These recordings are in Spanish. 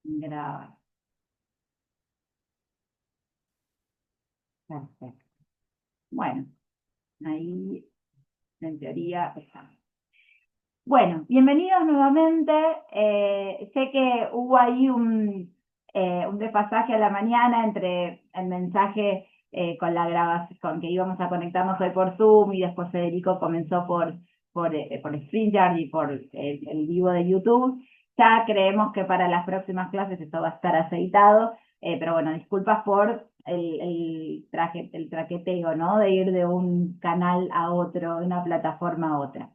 Grabar. Perfecto. Bueno, ahí en teoría está. Bueno, bienvenidos nuevamente. Sé que hubo ahí un desfasaje a la mañana entre el mensaje con la grabación, con que íbamos a conectarnos hoy por Zoom y después Federico comenzó por StreamYard y por el vivo de YouTube. Ya creemos que para las próximas clases esto va a estar aceitado, pero bueno, disculpas por el traqueteo, ¿no? De ir de un canal a otro, de una plataforma a otra.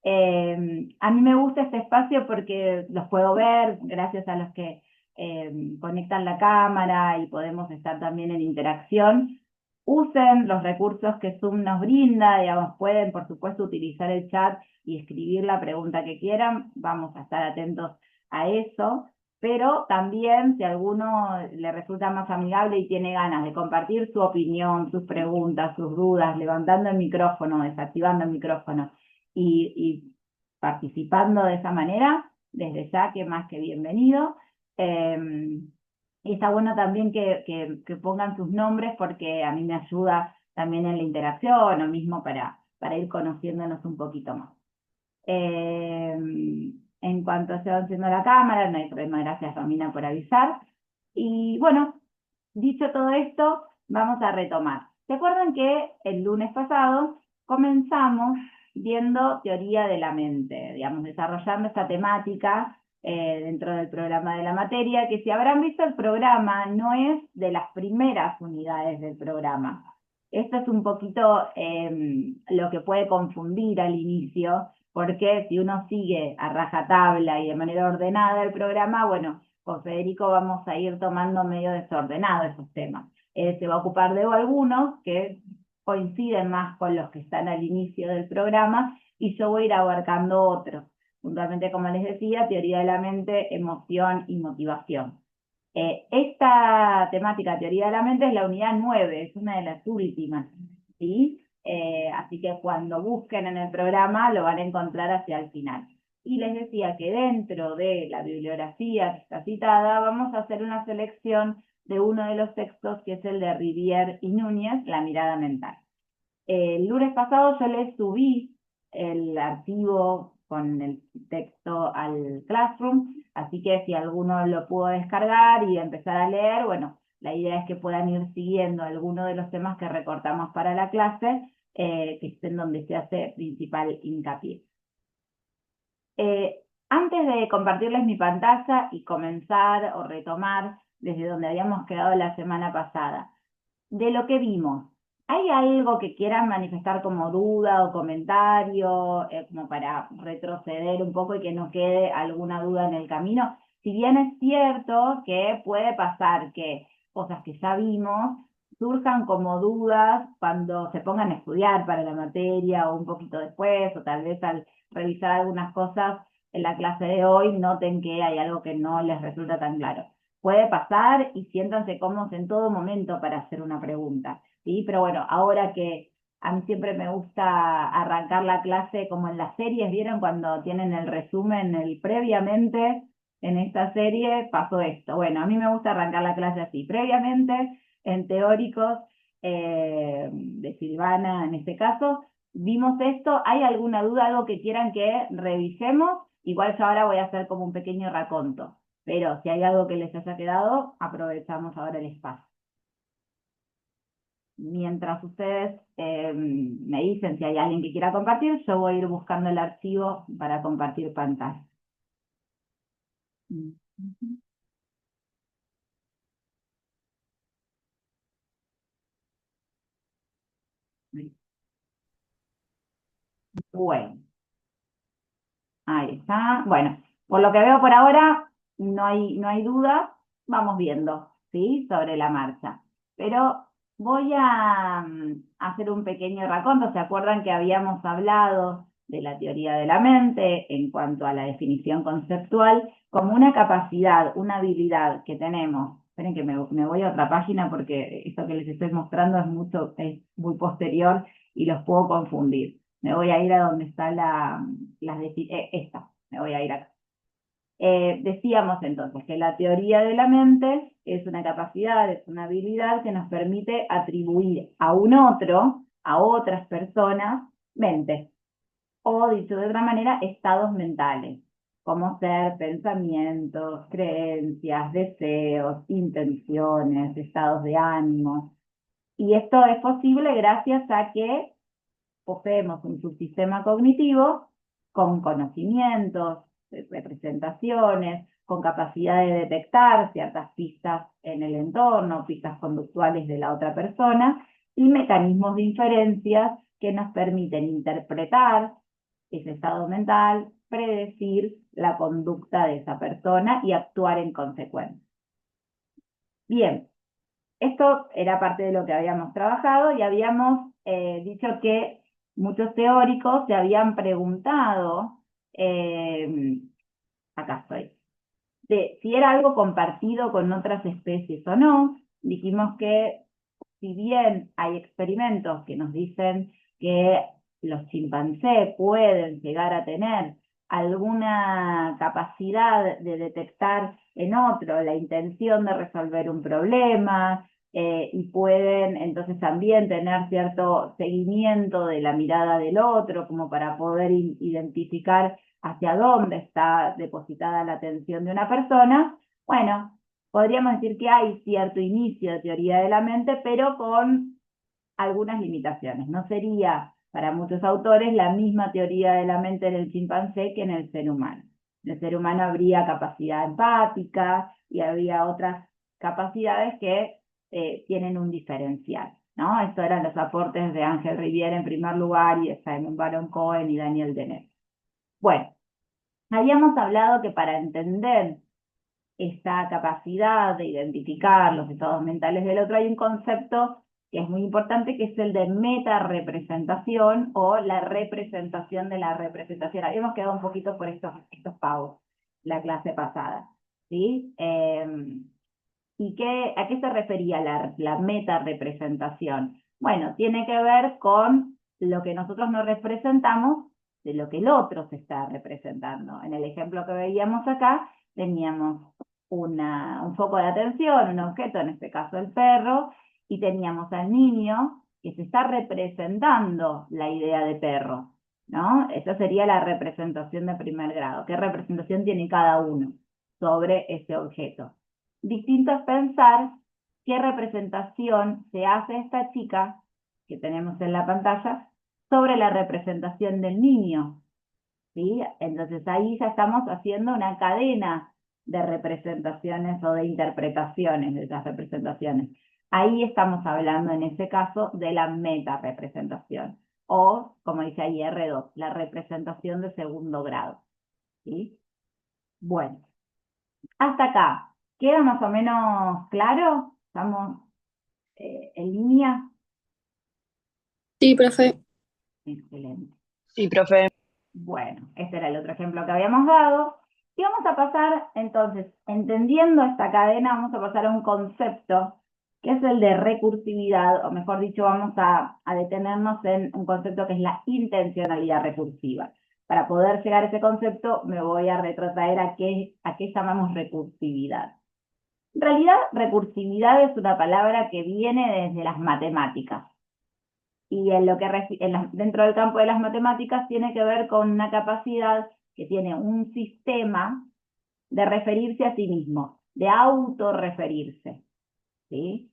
A mí me gusta este espacio porque los puedo ver gracias a los que conectan la cámara y podemos estar también en interacción. Usen los recursos que Zoom nos brinda, digamos, pueden por supuesto utilizar el chat y escribir la pregunta que quieran, vamos a estar atentos a eso, pero también si a alguno le resulta más amigable y tiene ganas de compartir su opinión, sus preguntas, sus dudas, levantando el micrófono, desactivando el micrófono, y participando de esa manera, desde ya que más que bienvenido. Y está bueno también que pongan sus nombres porque a mí me ayuda también en la interacción o mismo para ir conociéndonos un poquito más. En cuanto se va enciendo la cámara, no hay problema, gracias Romina por avisar. Y bueno, dicho todo esto, vamos a retomar. ¿Se acuerdan que el lunes pasado comenzamos viendo teoría de la mente, digamos, desarrollando esta temática dentro del programa de la materia, que si habrán visto el programa, no es de las primeras unidades del programa. Esto es un poquito lo que puede confundir al inicio, porque si uno sigue a rajatabla y de manera ordenada el programa, bueno, con Federico vamos a ir tomando medio desordenado esos temas. Se va a ocupar de algunos que coinciden más con los que están al inicio del programa y yo voy a ir abarcando otros. Puntualmente, como les decía, teoría de la mente, emoción y motivación. Esta temática, teoría de la mente, es la unidad 9, es una de las últimas, ¿sí? Así que cuando busquen en el programa lo van a encontrar hacia el final. Y les decía que dentro de la bibliografía que está citada, vamos a hacer una selección de uno de los textos, que es el de Rivière y Núñez, La mirada mental. El lunes pasado yo les subí el archivo con el texto al Classroom, así que si alguno lo pudo descargar y empezar a leer, bueno, la idea es que puedan ir siguiendo alguno de los temas que recortamos para la clase, que estén donde se hace principal hincapié. Antes de compartirles mi pantalla y comenzar o retomar desde donde habíamos quedado la semana pasada, de lo que vimos, ¿hay algo que quieran manifestar como duda o comentario, como para retroceder un poco y que no quede alguna duda en el camino? Si bien es cierto que puede pasar que cosas que ya vimos surjan como dudas cuando se pongan a estudiar para la materia o un poquito después, o tal vez al revisar algunas cosas en la clase de hoy noten que hay algo que no les resulta tan claro. Puede pasar y siéntanse cómodos en todo momento para hacer una pregunta, ¿sí? Pero bueno, ahora que a mí siempre me gusta arrancar la clase como en las series, ¿vieron? Cuando tienen el resumen, el previamente, en esta serie pasó esto. Bueno, a mí me gusta arrancar la clase así. Previamente, en teóricos de Silvana, en este caso, vimos esto. ¿Hay alguna duda, algo que quieran que revisemos? Igual yo ahora voy a hacer como un pequeño raconto. Pero si hay algo que les haya quedado, aprovechamos ahora el espacio. Mientras ustedes me dicen si hay alguien que quiera compartir, yo voy a ir buscando el archivo para compartir pantalla. Bueno, ahí está. Bueno, por lo que veo por ahora, no hay duda, vamos viendo, ¿sí? Sobre la marcha. Pero voy a hacer un pequeño raconto. ¿Se acuerdan que habíamos hablado de la teoría de la mente en cuanto a la definición conceptual como una capacidad, una habilidad que tenemos? Esperen que me voy a otra página porque esto que les estoy mostrando es muy posterior y los puedo confundir. Me voy a ir a donde está esta, me voy a ir acá. Decíamos entonces que la teoría de la mente es una capacidad, es una habilidad que nos permite atribuir a un otro, a otras personas, mente, o dicho de otra manera, estados mentales, como ser pensamientos, creencias, deseos, intenciones, estados de ánimo. Y esto es posible gracias a que poseemos un subsistema cognitivo con conocimientos, representaciones, con capacidad de detectar ciertas pistas en el entorno, pistas conductuales de la otra persona, y mecanismos de inferencias que nos permiten interpretar ese estado mental, predecir la conducta de esa persona y actuar en consecuencia. Bien, esto era parte de lo que habíamos trabajado y habíamos dicho que muchos teóricos se habían preguntado, acá estoy, de si era algo compartido con otras especies o no. Dijimos que si bien hay experimentos que nos dicen que los chimpancés pueden llegar a tener alguna capacidad de detectar en otro la intención de resolver un problema, y pueden entonces también tener cierto seguimiento de la mirada del otro como para poder identificar hacia dónde está depositada la atención de una persona. Bueno, podríamos decir que hay cierto inicio de teoría de la mente, pero con algunas limitaciones. No sería para muchos autores la misma teoría de la mente en el chimpancé que en el ser humano. En el ser humano habría capacidad empática y habría otras capacidades que tienen un diferencial, ¿no? Estos eran los aportes de Ángel Rivière en primer lugar y de Simon Baron Cohen y Daniel Dennett. Bueno, habíamos hablado que para entender esta capacidad de identificar los estados mentales del otro, hay un concepto que es muy importante, que es el de metarepresentación o la representación de la representación. Habíamos quedado un poquito por estos pavos la clase pasada, ¿sí? ¿Y a qué se refería la metarepresentación? Bueno, tiene que ver con lo que nosotros nos representamos de lo que el otro se está representando. En el ejemplo que veíamos acá, teníamos un foco de atención, un objeto, en este caso el perro, y teníamos al niño que se está representando la idea de perro, ¿no? Esa sería la representación de primer grado. ¿Qué representación tiene cada uno sobre ese objeto? Distinto es pensar qué representación se hace esta chica que tenemos en la pantalla sobre la representación del niño, ¿sí? Entonces ahí ya estamos haciendo una cadena de representaciones o de interpretaciones de esas representaciones. Ahí estamos hablando en ese caso de la metarepresentación o, como dice ahí R2, la representación de segundo grado, ¿sí? Bueno, hasta acá, ¿queda más o menos claro? ¿Estamos en línea? Sí, profe. Excelente. Sí, profe. Bueno, este era el otro ejemplo que habíamos dado. Y vamos a pasar, entonces, entendiendo esta cadena, vamos a pasar a un concepto que es el de recursividad, o mejor dicho, vamos a detenernos en un concepto que es la intencionalidad recursiva. Para poder llegar a ese concepto, me voy a retrotraer a qué llamamos recursividad. En realidad, recursividad es una palabra que viene desde las matemáticas. Y dentro del campo de las matemáticas tiene que ver con una capacidad que tiene un sistema de referirse a sí mismo, de autorreferirse, ¿sí?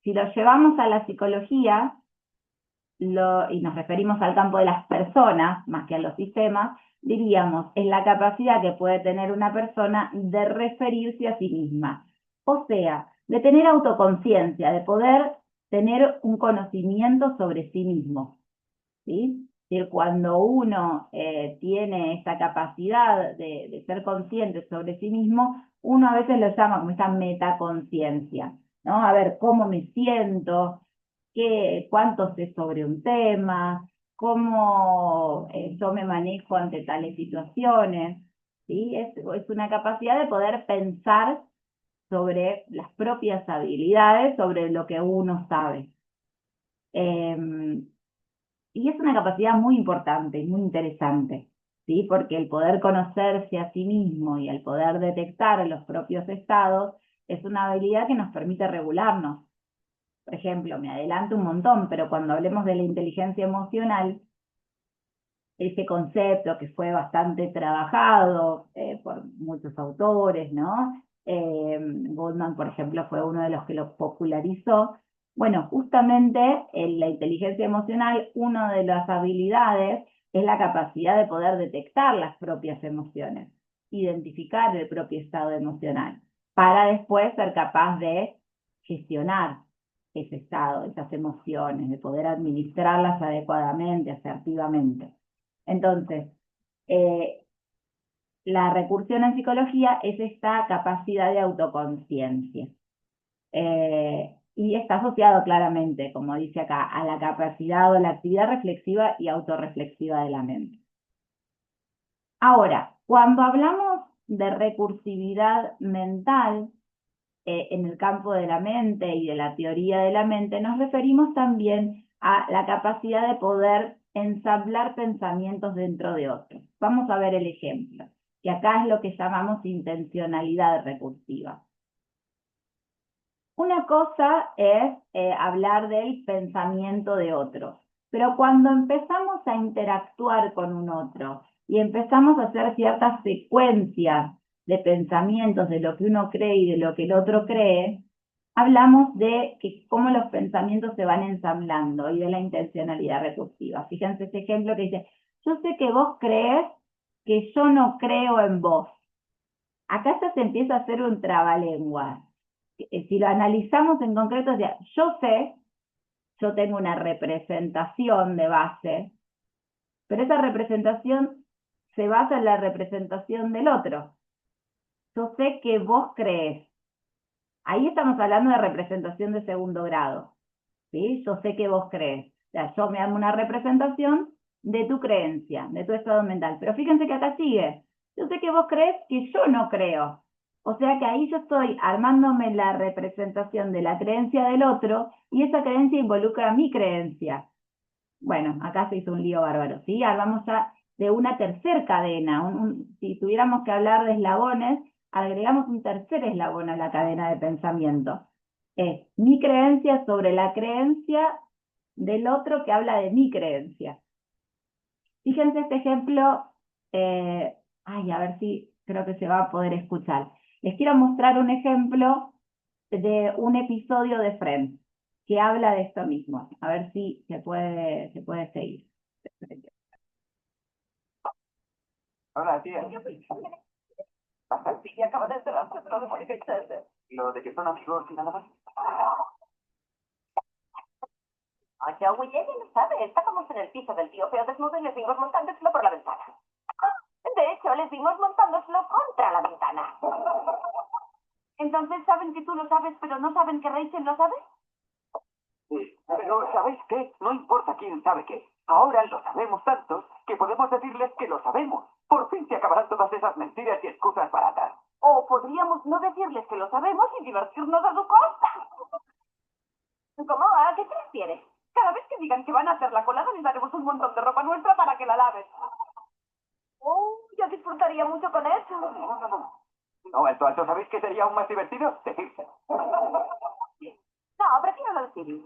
Si lo llevamos a la psicología y nos referimos al campo de las personas más que a los sistemas, diríamos, es la capacidad que puede tener una persona de referirse a sí misma. O sea, de tener autoconciencia, de poder tener un conocimiento sobre sí mismo, ¿sí? Es decir, cuando uno tiene esta capacidad de ser consciente sobre sí mismo, uno a veces lo llama como esta metaconciencia, ¿no? A ver, ¿cómo me siento? ¿Cuánto sé sobre un tema? ¿Cómo yo me manejo ante tales situaciones? ¿Sí? Es una capacidad de poder pensar sobre las propias habilidades, sobre lo que uno sabe. Y es una capacidad muy importante, muy interesante. ¿sí? Porque el poder conocerse a sí mismo y el poder detectar los propios estados es una habilidad que nos permite regularnos. Por ejemplo, me adelanto un montón, pero cuando hablemos de la inteligencia emocional, ese concepto que fue bastante trabajado por muchos autores, ¿no? Goldman, por ejemplo, fue uno de los que lo popularizó. Bueno, justamente en la inteligencia emocional, una de las habilidades es la capacidad de poder detectar las propias emociones, identificar el propio estado emocional, para después ser capaz de gestionar ese estado, esas emociones, de poder administrarlas adecuadamente, asertivamente. Entonces, eh, la recursión en psicología es esta capacidad de autoconciencia. Y está asociado claramente, como dice acá, a la capacidad o la actividad reflexiva y autorreflexiva de la mente. Ahora, cuando hablamos de recursividad mental, en el campo de la mente y de la teoría de la mente, nos referimos también a la capacidad de poder ensamblar pensamientos dentro de otros. Vamos a ver el ejemplo, que acá es lo que llamamos intencionalidad recursiva. Una cosa es hablar del pensamiento de otros, pero cuando empezamos a interactuar con un otro y empezamos a hacer ciertas secuencias de pensamientos de lo que uno cree y de lo que el otro cree, hablamos de que cómo los pensamientos se van ensamblando y de la intencionalidad recursiva. Fíjense este ejemplo que dice, yo sé que vos crees que yo no creo en vos. Acá ya se empieza a hacer un trabalenguas. Si lo analizamos en concreto, yo sé, yo tengo una representación de base, pero esa representación se basa en la representación del otro. Yo sé que vos crees. Ahí estamos hablando de representación de segundo grado, ¿sí? Yo sé que vos crees. O sea, yo me hago una representación de tu creencia, de tu estado mental. Pero fíjense que acá sigue. Yo sé que vos crees que yo no creo. O sea que ahí yo estoy armándome la representación de la creencia del otro y esa creencia involucra mi creencia. Bueno, acá se hizo un lío bárbaro, ¿sí? Hablamos ya de una tercer cadena. Si tuviéramos que hablar de eslabones, agregamos un tercer eslabón a la cadena de pensamiento. Es mi creencia sobre la creencia del otro que habla de mi creencia. Fíjense este ejemplo, a ver si creo que se va a poder escuchar. Les quiero mostrar un ejemplo de un episodio de Friends que habla de esto mismo. A ver si se puede seguir. Hola, tía. Sí, acaba de enterarse de lo de Mónica y César. ¿Lo de que son amigos y nada más? Ay, ya, güey, ella no sabe. Estábamos en el piso del tío feo desnudo y les vimos montándoselo por la ventana. De hecho, les vimos montándoselo contra la ventana. Entonces saben que tú lo sabes, pero no saben que Rachel lo sabe. Sí, pero ¿sabéis qué? No importa quién sabe qué. Ahora lo sabemos tantos que podemos decirles que lo sabemos. Por fin se acabarán todas esas mentiras y excusas baratas. O podríamos no decirles que lo sabemos y divertirnos a su costa. ¿Cómo? ¿A qué te refieres? Cada vez que digan que van a hacer la colada, les daremos un montón de ropa nuestra para que la laves. Oh, yo disfrutaría mucho con eso. No, alto, alto, ¿sabéis qué sería aún más divertido? Decirse. No, prefiero no decir.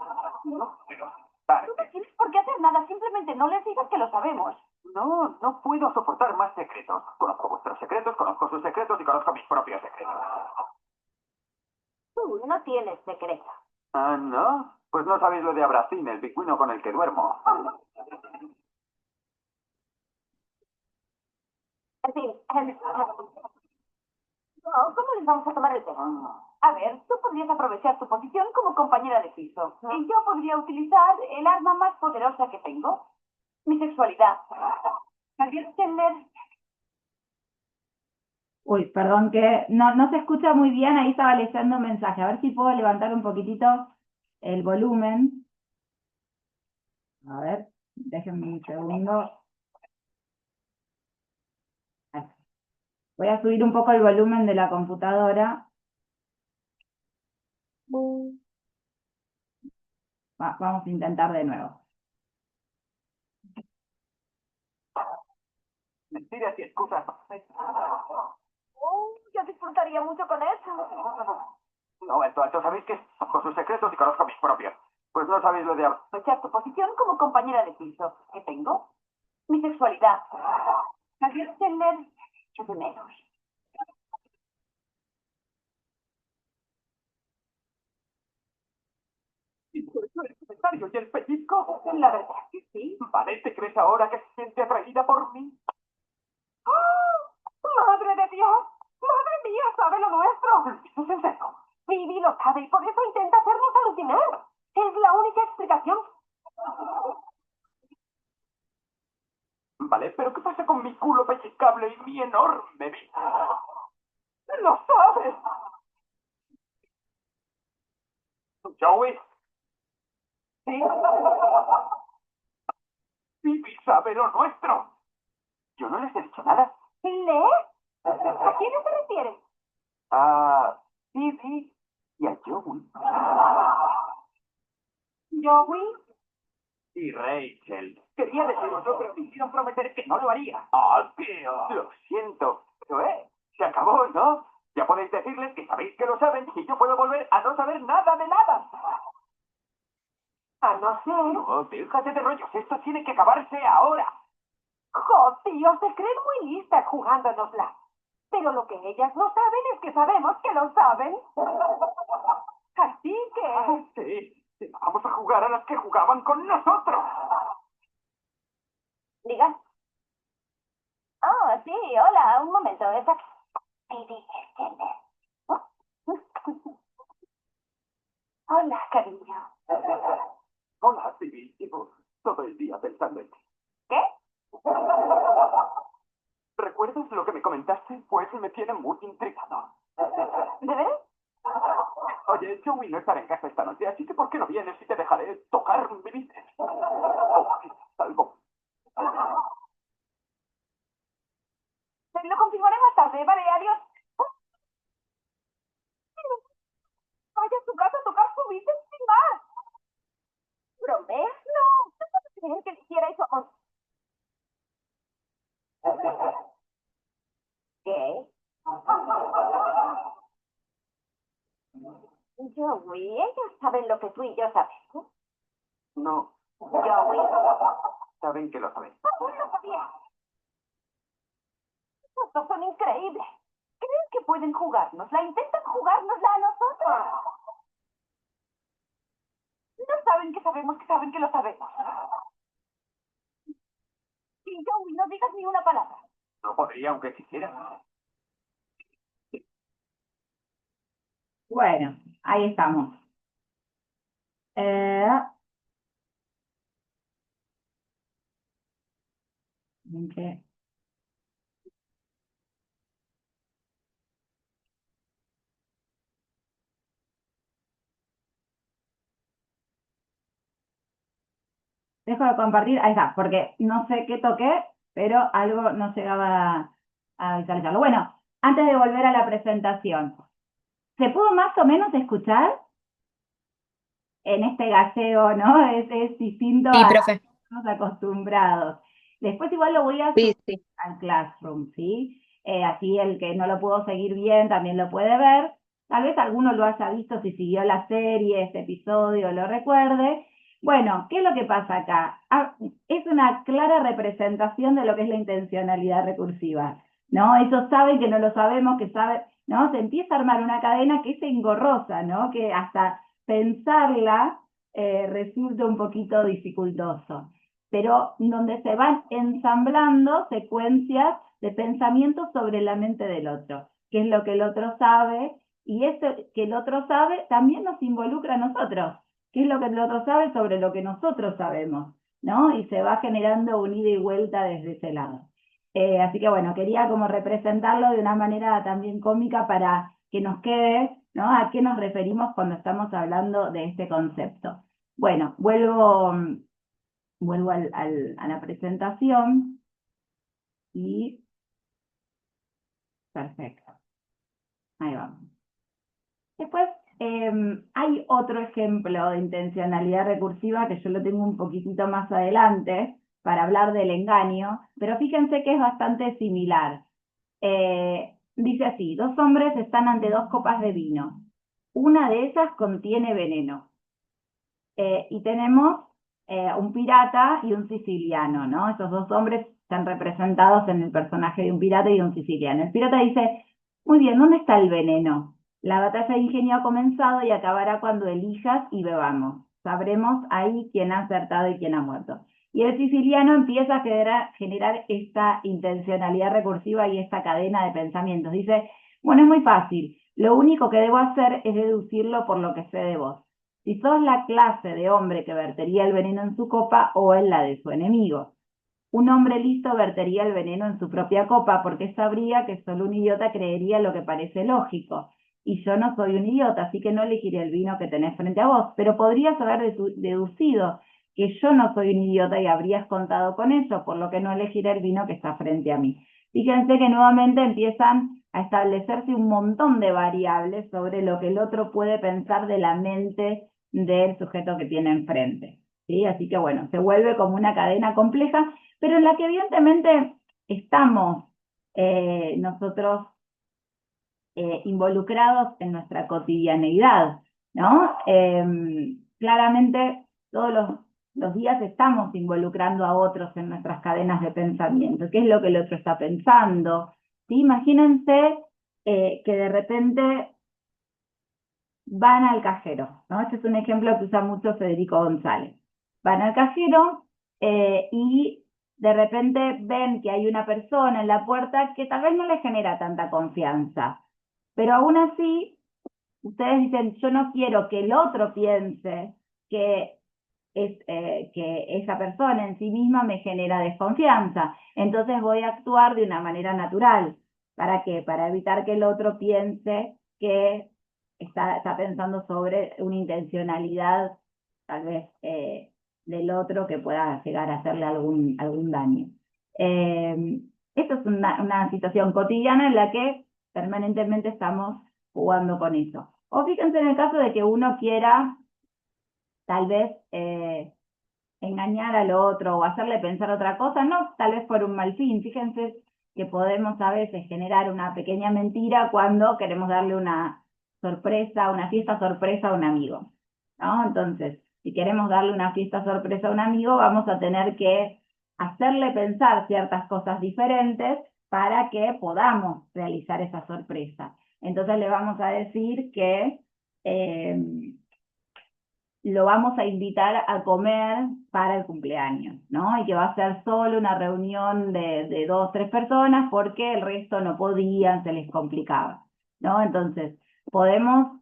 No, pero... Tú no tienes por qué hacer nada, simplemente no les digas que lo sabemos. No, no puedo soportar más secretos. Conozco vuestros secretos, conozco sus secretos y conozco mis propios secretos. Tú no tienes secreto. Ah, ¿no? Pues no sabéis lo de Abracín, el pingüino con el que duermo. En fin, no, ¿cómo les vamos a tomar el tema? A ver, tú podrías aprovechar tu posición como compañera de piso. Y yo podría utilizar el arma más poderosa que tengo, mi sexualidad. Javier Tener. Uy, perdón que no se escucha muy bien, ahí estaba leyendo un mensaje. A ver si puedo levantar un poquitito el volumen. A ver, déjenme un segundo. Voy a subir un poco el volumen de la computadora. Vamos a intentar de nuevo. Mentiras y excusas. Yo disfrutaría mucho con eso. No, alto, ¿sabéis qué? Con sus secretos y conozco mis propios. Pues no sabéis lo de hablar. Rechazo tu posición como compañera de piso. ¿Qué tengo? Mi sexualidad. Javier Teller, yo de menos. ¿Y por eso el comentario y el pellizco? La verdad que sí. Vale, ¿te crees ahora que se siente atraída por mí? ¡Oh! ¡Madre de Dios! ¡Madre mía! ¿Sabe lo nuestro? ¿Eso es en serio? Phoebe lo sabe y por eso intenta hacernos alucinar. Es la única explicación. Vale, pero ¿qué pasa con mi culo pellizcable y mi enorme vida? ¡Lo sabes! Joey, ¿Sí? Phoebe sabe lo nuestro. Yo no les he dicho nada. ¿Le? ¿A quién se refiere? A Phoebe y a Joey. ¿Joey? Y Rachel. Quería deciroslo, pero me hicieron prometer que no lo haría. ¡Ah, tío! Lo siento, pero se acabó, ¿no? Ya podéis decirles que sabéis que lo saben y yo puedo volver a no saber nada de nada. A no ser... No, déjate de rollos, esto tiene que acabarse ahora. ¡Jo, tío! Se creen muy listas jugándonosla. Pero lo que ellas no saben es que sabemos que lo saben. Así que... Sí, vamos a jugar a las que jugaban con nosotros. Diga. Oh, sí, hola, un momento. Es aquí. Phoebe Steller. Hola, cariño. Hola, Phoebe. Llevo todo el día pensando en ti. ¿Qué? ¿Recuerdas lo que me comentaste? Pues me tiene muy intrigado. ¿De veras? Oye, Joey no estará en casa esta noche, así que ¿por qué no vienes y te dejaré tocar mi bíceps? O quizás algo. Lo confirmaré más tarde. Vale, adiós. Vaya a su casa a tocar su bíceps sin más. ¿Bromeas? No. No puedo creer que le hiciera eso a... ¿Qué? Joey, ellos saben lo que tú y yo sabemos. No, Joey. saben que lo saben. ¿Cómo lo sabía? Estos son increíbles. ¿Creen que pueden jugárnosla? Intentan jugárnosla a nosotros. No saben que saben que lo sabemos. Y Joey, no digas ni una palabra. No podría, aunque quisiera. Bueno, ahí estamos. Eh, ok. Dejo de compartir, ahí está, porque no sé qué toqué, pero algo no llegaba a visualizarlo. Bueno, antes de volver a la presentación, ¿se pudo más o menos escuchar en este gaseo, no? Es distinto Sí, a lo profe. que estamos acostumbrados. Después igual lo voy a Sí, subir sí. al Classroom, ¿sí? Así el que no lo pudo seguir bien también lo puede ver. Tal vez alguno lo haya visto si siguió la serie, este episodio, lo recuerde. Bueno, ¿qué es lo que pasa acá? Es una clara representación de lo que es la intencionalidad recursiva, ¿no? Ellos saben que no lo sabemos, que saben, ¿no? Se empieza a armar una cadena que es engorrosa, ¿no? Que hasta pensarla resulta un poquito dificultoso, pero donde se van ensamblando secuencias de pensamientos sobre la mente del otro, qué es lo que el otro sabe, y eso que el otro sabe también nos involucra a nosotros, qué es lo que el otro sabe sobre lo que nosotros sabemos, ¿no? Y se va generando un ida y vuelta desde ese lado. Así que bueno, quería como representarlo de una manera también cómica para que nos quede, ¿no? ¿A qué nos referimos cuando estamos hablando de este concepto? Bueno, vuelvo a la presentación y perfecto, ahí vamos. Después hay otro ejemplo de intencionalidad recursiva que yo lo tengo un poquitito más adelante, para hablar del engaño, pero fíjense que es bastante similar. Dice así, dos hombres están ante dos copas de vino. Una de ellas contiene veneno. Y tenemos un pirata y un siciliano, ¿no? Esos dos hombres están representados en el personaje de un pirata y de un siciliano. El pirata dice, muy bien, ¿dónde está el veneno? La batalla de ingenio ha comenzado y acabará cuando elijas y bebamos. Sabremos ahí quién ha acertado y quién ha muerto. Y el siciliano empieza a generar esta intencionalidad recursiva y esta cadena de pensamientos. Dice, bueno, es muy fácil. Lo único que debo hacer es deducirlo por lo que sé de vos. Si sos la clase de hombre que vertería el veneno en su copa o en la de su enemigo. Un hombre listo vertería el veneno en su propia copa porque sabría que solo un idiota creería lo que parece lógico. Y yo no soy un idiota, así que no elegiré el vino que tenés frente a vos. Pero podrías haber deducido que yo no soy un idiota y habrías contado con eso, por lo que no elegiré el vino que está frente a mí. Fíjense que nuevamente empiezan a establecerse un montón de variables sobre lo que el otro puede pensar de la mente del sujeto que tiene enfrente. ¿Sí? Así que bueno, se vuelve como una cadena compleja, pero en la que evidentemente estamos nosotros involucrados en nuestra cotidianeidad, ¿no? Claramente todos los días estamos involucrando a otros en nuestras cadenas de pensamiento. ¿Qué es lo que el otro está pensando? ¿Sí? Imagínense que de repente van al cajero, ¿no? Este es un ejemplo que usa mucho Federico González. Van al cajero y de repente ven que hay una persona en la puerta que tal vez no les genera tanta confianza, pero aún así ustedes dicen, yo no quiero que el otro piense que esa persona en sí misma me genera desconfianza, entonces voy a actuar de una manera natural. ¿Para qué? Para evitar que el otro piense que está pensando sobre una intencionalidad tal vez del otro que pueda llegar a hacerle algún daño. Esto es una situación cotidiana en la que permanentemente estamos jugando con eso. O fíjense en el caso de que uno quiera tal vez engañar al otro o hacerle pensar otra cosa, no tal vez por un mal fin. Fíjense que podemos a veces generar una pequeña mentira cuando queremos darle una sorpresa, una fiesta sorpresa a un amigo, ¿no? Entonces, si queremos darle una fiesta sorpresa a un amigo, vamos a tener que hacerle pensar ciertas cosas diferentes para que podamos realizar esa sorpresa. Entonces le vamos a decir que lo vamos a invitar a comer para el cumpleaños, ¿no? Y que va a ser solo una reunión de 2 o 3 personas porque el resto no podían, se les complicaba, ¿no? Entonces, podemos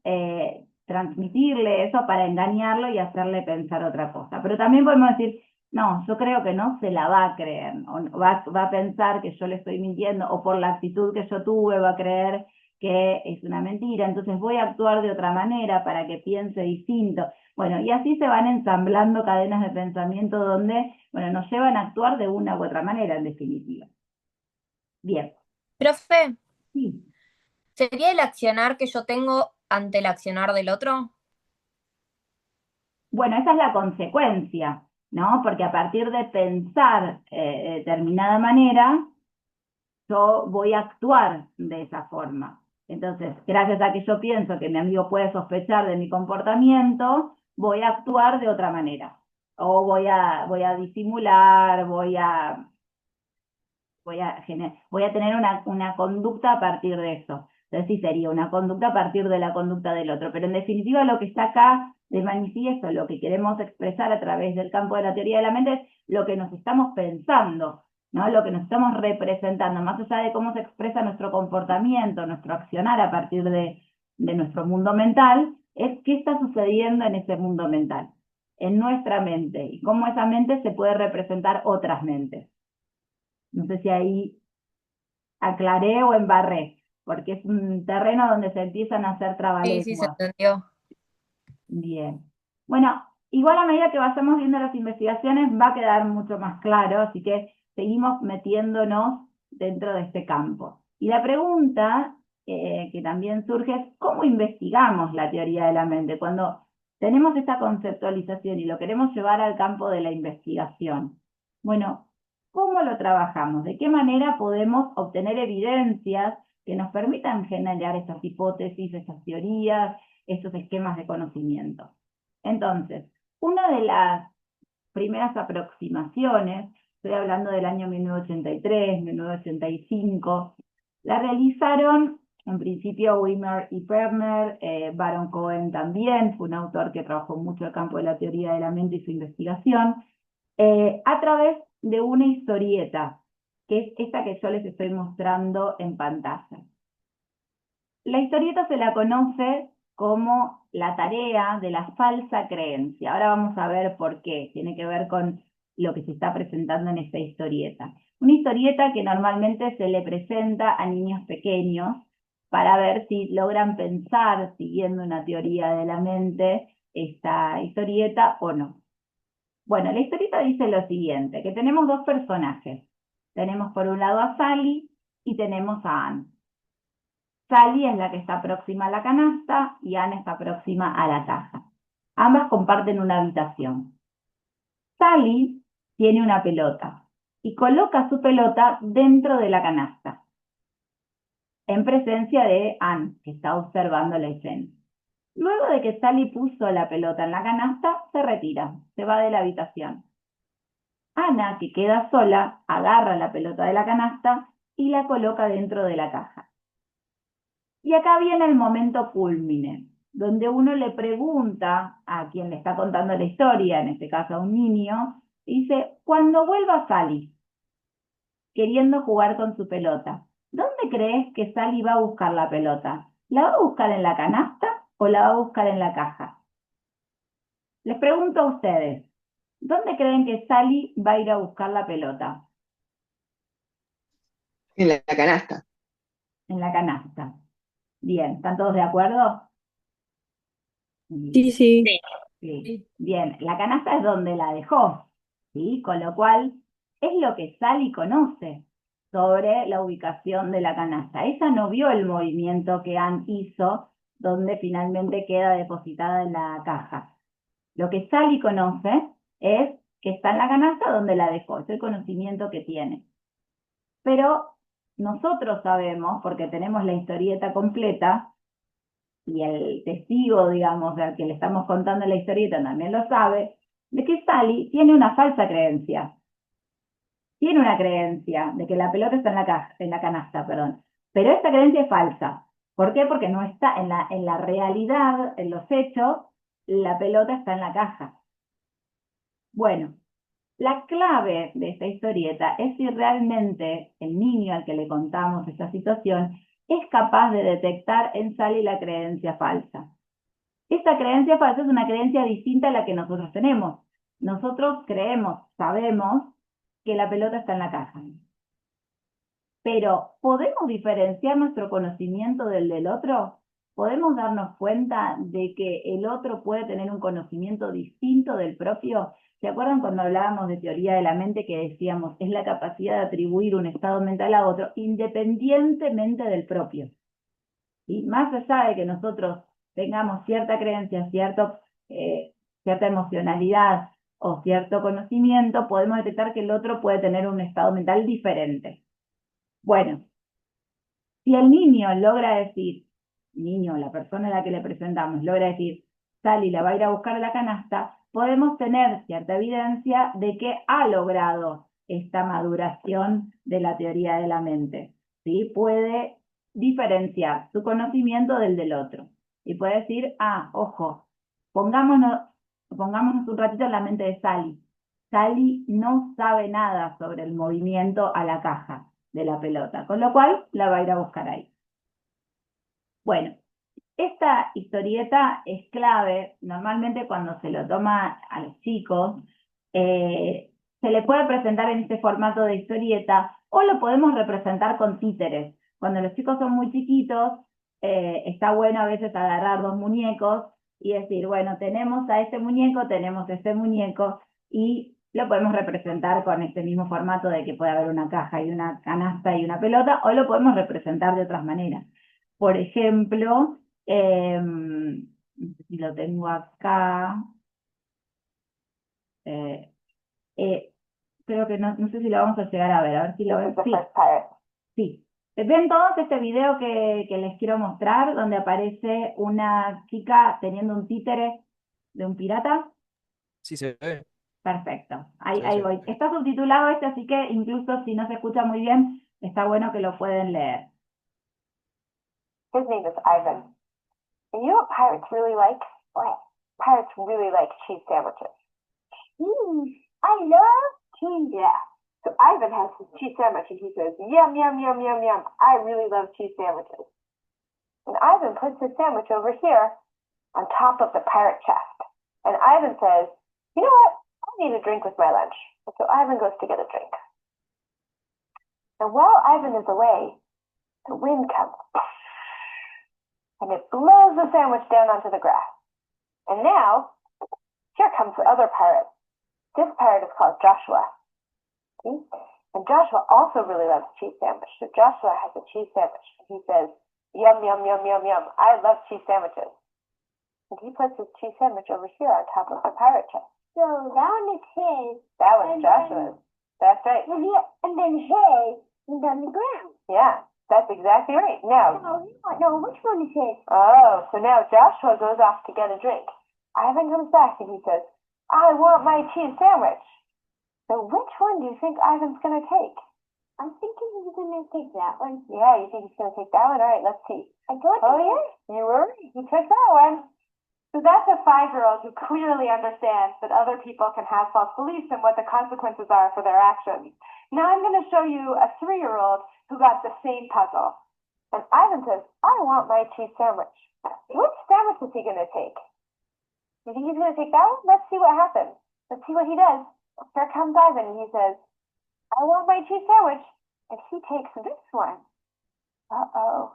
transmitirle eso para engañarlo y hacerle pensar otra cosa. Pero también podemos decir, no, yo creo que no se la va a creer, o va a pensar que yo le estoy mintiendo, o por la actitud que yo tuve va a creer que es una mentira, entonces voy a actuar de otra manera para que piense distinto. Bueno, y así se van ensamblando cadenas de pensamiento donde, bueno, nos llevan a actuar de una u otra manera, en definitiva. Bien, Profe, sí. ¿sería el accionar que yo tengo ante el accionar del otro? Bueno, esa es la consecuencia, ¿no? Porque a partir de pensar de determinada manera, yo voy a actuar de esa forma. Entonces, gracias a que yo pienso que mi amigo puede sospechar de mi comportamiento, voy a actuar de otra manera. O voy a disimular, voy a tener una conducta a partir de eso. Entonces sí sería una conducta a partir de la conducta del otro. Pero en definitiva lo que está acá de manifiesto, lo que queremos expresar a través del campo de la teoría de la mente es lo que nos estamos pensando, ¿no? Lo que nos estamos representando, más allá de cómo se expresa nuestro comportamiento, nuestro accionar a partir de nuestro mundo mental, es qué está sucediendo en ese mundo mental, en nuestra mente, y cómo esa mente se puede representar otras mentes. No sé si ahí aclaré o embarré, porque es un terreno donde se empiezan a hacer Sí, sí, se trabalenguas. entendió. Bien. Bueno, igual a medida que vayamos viendo las investigaciones va a quedar mucho más claro, así que seguimos metiéndonos dentro de este campo. Y la pregunta que también surge es, ¿cómo investigamos la teoría de la mente? Cuando tenemos esta conceptualización y lo queremos llevar al campo de la investigación, Bueno, ¿cómo lo trabajamos? ¿De qué manera podemos obtener evidencias que nos permitan generar estas hipótesis, estas teorías, estos esquemas de conocimiento? Entonces, una de las primeras aproximaciones, estoy hablando del año 1983, 1985, la realizaron en principio Wimmer y Perner, Baron Cohen también, fue un autor que trabajó mucho el campo de la teoría de la mente y su investigación, a través de una historieta, que es esta que yo les estoy mostrando en pantalla. La historieta se la conoce como la tarea de la falsa creencia. Ahora vamos a ver por qué. Tiene que ver con lo que se está presentando en esta historieta. Una historieta que normalmente se le presenta a niños pequeños para ver si logran pensar siguiendo una teoría de la mente esta historieta o no. Bueno, la historieta dice lo siguiente, que tenemos dos personajes. Tenemos por un lado a Sally y tenemos a Anne. Sally es la que está próxima a la canasta y Anne está próxima a la caja. Ambas comparten una habitación. Sally tiene una pelota y coloca su pelota dentro de la canasta, en presencia de Anne, que está observando la escena. Luego de que Sally puso la pelota en la canasta, se retira, se va de la habitación. Ana, que queda sola, agarra la pelota de la canasta y la coloca dentro de la caja. Y acá viene el momento cúlmine, donde uno le pregunta a quien le está contando la historia, en este caso a un niño, dice, cuando vuelva Sally, queriendo jugar con su pelota, ¿dónde crees que Sally va a buscar la pelota? ¿La va a buscar en la canasta o la va a buscar en la caja? Les pregunto a ustedes, ¿dónde creen que Sally va a ir a buscar la pelota? En la canasta. En la canasta. Bien, ¿están todos de acuerdo? Sí, sí. Sí. Bien, la canasta es donde la dejó, ¿sí? Con lo cual es lo que Sally conoce sobre la ubicación de la canasta. Ella no vio el movimiento que Anne hizo, donde finalmente queda depositada en la caja. Lo que Sally conoce es que está en la canasta donde la dejó, es el conocimiento que tiene. Pero nosotros sabemos, porque tenemos la historieta completa, y el testigo, digamos, al que le estamos contando la historieta también lo sabe, de que Sally tiene una falsa creencia. Tiene una creencia de que la pelota está en la canasta, perdón. Pero esta creencia es falsa. ¿Por qué? Porque no está en la realidad, en los hechos, la pelota está en la caja. Bueno, la clave de esta historieta es si realmente el niño al que le contamos esta situación es capaz de detectar en Sally la creencia falsa. Esta creencia falsa es una creencia distinta a la que nosotros tenemos. Nosotros creemos, sabemos que la pelota está en la caja. Pero, ¿podemos diferenciar nuestro conocimiento del otro? ¿Podemos darnos cuenta de que el otro puede tener un conocimiento distinto del propio? ¿Se acuerdan cuando hablábamos de teoría de la mente que decíamos es la capacidad de atribuir un estado mental a otro independientemente del propio? Y más allá de que nosotros tengamos cierta creencia, cierta emocionalidad o cierto conocimiento, podemos detectar que el otro puede tener un estado mental diferente. Bueno, si el niño logra decir, la persona a la que le presentamos, logra decir, Sally la va a ir a buscar a la canasta, podemos tener cierta evidencia de que ha logrado esta maduración de la teoría de la mente. ¿Sí? Puede diferenciar su conocimiento del otro. Y puede decir, ojo, pongámonos un ratito en la mente de Sally. Sally no sabe nada sobre el movimiento a la caja de la pelota, con lo cual la va a ir a buscar ahí. Bueno, esta historieta es clave, normalmente cuando se lo toma a los chicos, se le puede presentar en este formato de historieta o lo podemos representar con títeres. Cuando los chicos son muy chiquitos, está bueno a veces agarrar dos muñecos y decir, bueno, tenemos a este muñeco y lo podemos representar con este mismo formato de que puede haber una caja y una canasta y una pelota, o lo podemos representar de otras maneras. Por ejemplo, no sé si lo tengo acá. creo que no sé si lo vamos a llegar a ver si lo This ven. is the Sí, first pirate. sí. ¿Ven todos este video que les quiero mostrar, donde aparece una chica teniendo un títere de un pirata? Sí, se ve. Perfecto, ahí, Se ve, ahí se voy. ve. Está subtitulado este, así que incluso si no se escucha muy bien, está bueno que lo pueden leer. His name is Ivan. And you know what pirates really like? What? Pirates really like cheese sandwiches. I love cheese. Yeah. So Ivan has his cheese sandwich and he says, yum, yum, yum, yum, yum. I really love cheese sandwiches. And Ivan puts his sandwich over here on top of the pirate chest. And Ivan says, you know what? I need a drink with my lunch. And so Ivan goes to get a drink. And while Ivan is away, the wind comes and it blows the sandwich down onto the grass. And now, here comes the other pirate. This pirate is called Joshua. See? And Joshua also really loves cheese sandwich. So Joshua has a cheese sandwich. And he says, yum, yum, yum, yum, yum. I love cheese sandwiches. And he puts his cheese sandwich over here on top of the pirate chest. So that one is his. That was Joshua's. That's right. And then his is on the ground. Yeah, that's exactly right. Now. No, which one is his? Oh, so now Joshua goes off to get a drink. Ivan comes back and he says, I want my cheese sandwich. So which one do you think Ivan's going to take? I'm thinking he's going to take that one. Yeah, you think he's going to take that one? All right, let's see. Yeah, you were right. He took that one. So that's a 5-year-old who clearly understands that other people can have false beliefs and what the consequences are for their actions. Now I'm going to show you a 3-year-old who got the same puzzle. And Ivan says, I want my cheese sandwich. Which sandwich is he going to take? You think he's going to take that one? Let's see what happens. Let's see what he does. Here comes Ivan, and he says, I want my cheese sandwich. And he takes this one. Uh-oh.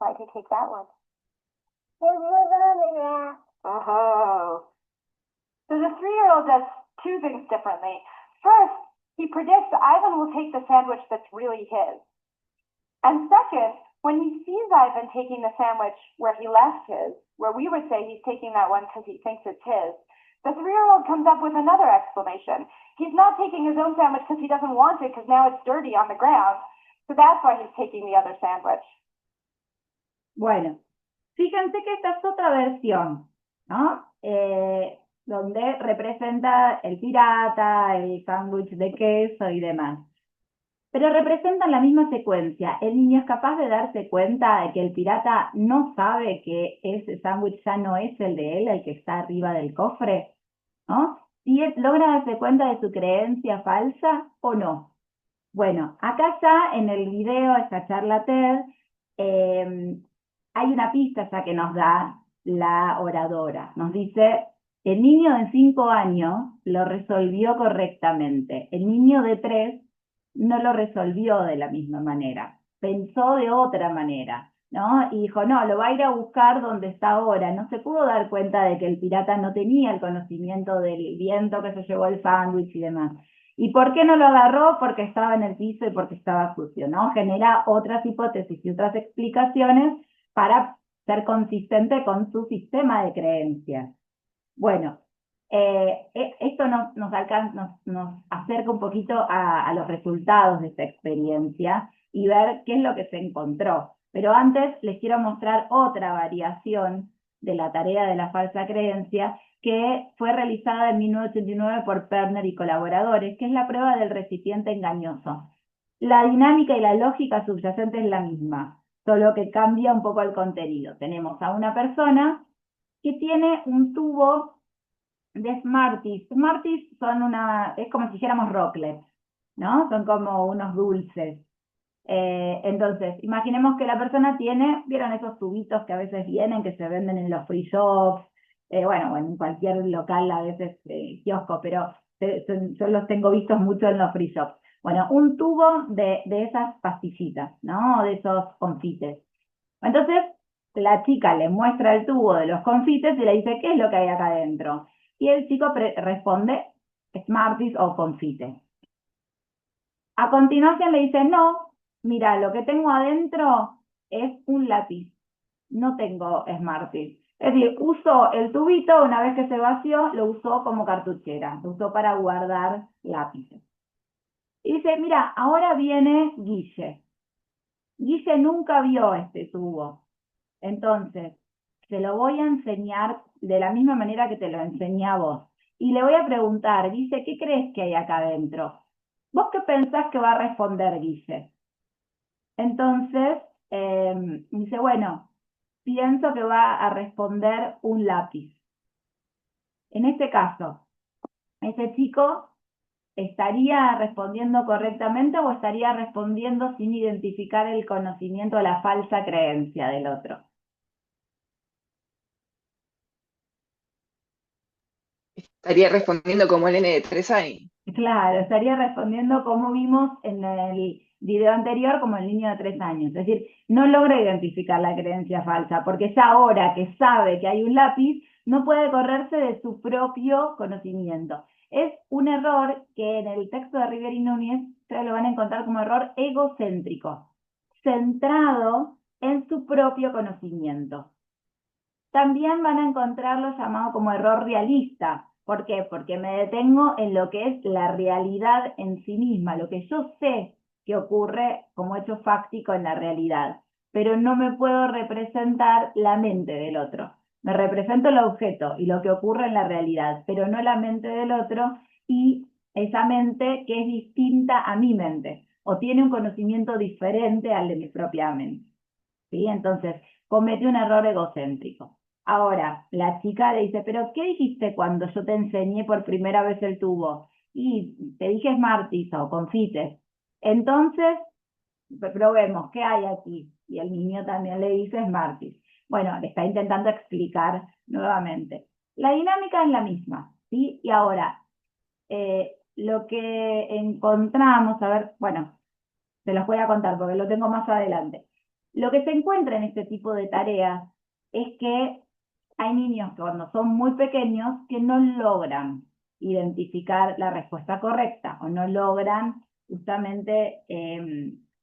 Why'd he take that one? It was on the grass. Oh. So the 3-year-old does two things differently. First, he predicts that Ivan will take the sandwich that's really his. And second, when he sees Ivan taking the sandwich where he left his, where we would say he's taking that one because he thinks it's his, the 3-year-old comes up with another explanation. He's not taking his own sandwich because he doesn't want it because now it's dirty on the ground. So that's why he's taking the other sandwich. Bueno, fíjense que esta es otra versión, ¿no? Donde representa el pirata, el sándwich de queso y demás. Pero representan la misma secuencia. El niño es capaz de darse cuenta de que el pirata no sabe que ese sándwich ya no es el de él, el que está arriba del cofre, ¿no? Si él logra darse cuenta de su creencia falsa o no. Bueno, acá ya en el video, esta charla TED, hay una pista ya que nos da la oradora. Nos dice, el niño de 5 años lo resolvió correctamente. El niño de 3 no lo resolvió de la misma manera. Pensó de otra manera, ¿no? Y dijo, no, lo va a ir a buscar donde está ahora. No se pudo dar cuenta de que el pirata no tenía el conocimiento del viento que se llevó el sándwich y demás. ¿Y por qué no lo agarró? Porque estaba en el piso y porque estaba sucio, ¿no? Genera otras hipótesis y otras explicaciones para ser consistente con su sistema de creencias. Bueno, esto nos acerca un poquito a los resultados de esta experiencia y ver qué es lo que se encontró. Pero antes les quiero mostrar otra variación de la tarea de la falsa creencia que fue realizada en 1989 por Perner y colaboradores, que es la prueba del recipiente engañoso. La dinámica y la lógica subyacente es la misma, solo que cambia un poco el contenido. Tenemos a una persona que tiene un tubo de Smarties. Smarties son es como si dijéramos rocklets, ¿no? Son como unos dulces. Entonces, imaginemos que la persona ¿vieron esos tubitos que a veces vienen, que se venden en los free shops? Bueno, en cualquier local, a veces kiosco, pero yo los tengo vistos mucho en los free shops. Bueno, un tubo de esas pastillitas, ¿no? De esos confites. Entonces, la chica le muestra el tubo de los confites y le dice, ¿qué es lo que hay acá adentro? Y el chico responde, Smarties o confites. A continuación le dice, no, mira, lo que tengo adentro es un lápiz, no tengo Smarties. Es decir, usó el tubito, una vez que se vació, lo usó como cartuchera, lo usó para guardar lápices. Y dice, mira, ahora viene Guille. Guille nunca vio este tubo. Entonces, se lo voy a enseñar de la misma manera que te lo enseñé a vos. Y le voy a preguntar, Guille, ¿qué crees que hay acá adentro? ¿Vos qué pensás que va a responder Guille? Entonces, dice, bueno, pienso que va a responder un lápiz. En este caso, ese chico ¿estaría respondiendo correctamente o estaría respondiendo sin identificar el conocimiento o la falsa creencia del otro? Estaría respondiendo como el nene de 3 años. Claro, estaría respondiendo como vimos en el video anterior, como el niño de 3 años. Es decir, no logra identificar la creencia falsa, porque ya ahora que sabe que hay un lápiz, no puede correrse de su propio conocimiento. Es un error que en el texto de Rivière y Núñez ustedes lo van a encontrar como error egocéntrico, centrado en su propio conocimiento. También van a encontrarlo llamado como error realista. ¿Por qué? Porque me detengo en lo que es la realidad en sí misma, lo que yo sé que ocurre como hecho fáctico en la realidad, pero no me puedo representar la mente del otro. Me represento el objeto y lo que ocurre en la realidad, pero no la mente del otro y esa mente que es distinta a mi mente o tiene un conocimiento diferente al de mi propia mente. ¿Sí? Entonces, comete un error egocéntrico. Ahora, la chica le dice, pero ¿qué dijiste cuando yo te enseñé por primera vez el tubo? Y te dije Smarties o confites. Entonces, probemos, ¿qué hay aquí? Y el niño también le dice Smarties. Bueno, le está intentando explicar nuevamente. La dinámica es la misma, ¿sí? Y ahora, lo que encontramos, a ver, bueno, se los voy a contar porque lo tengo más adelante. Lo que se encuentra en este tipo de tareas es que hay niños que cuando son muy pequeños que no logran identificar la respuesta correcta o no logran justamente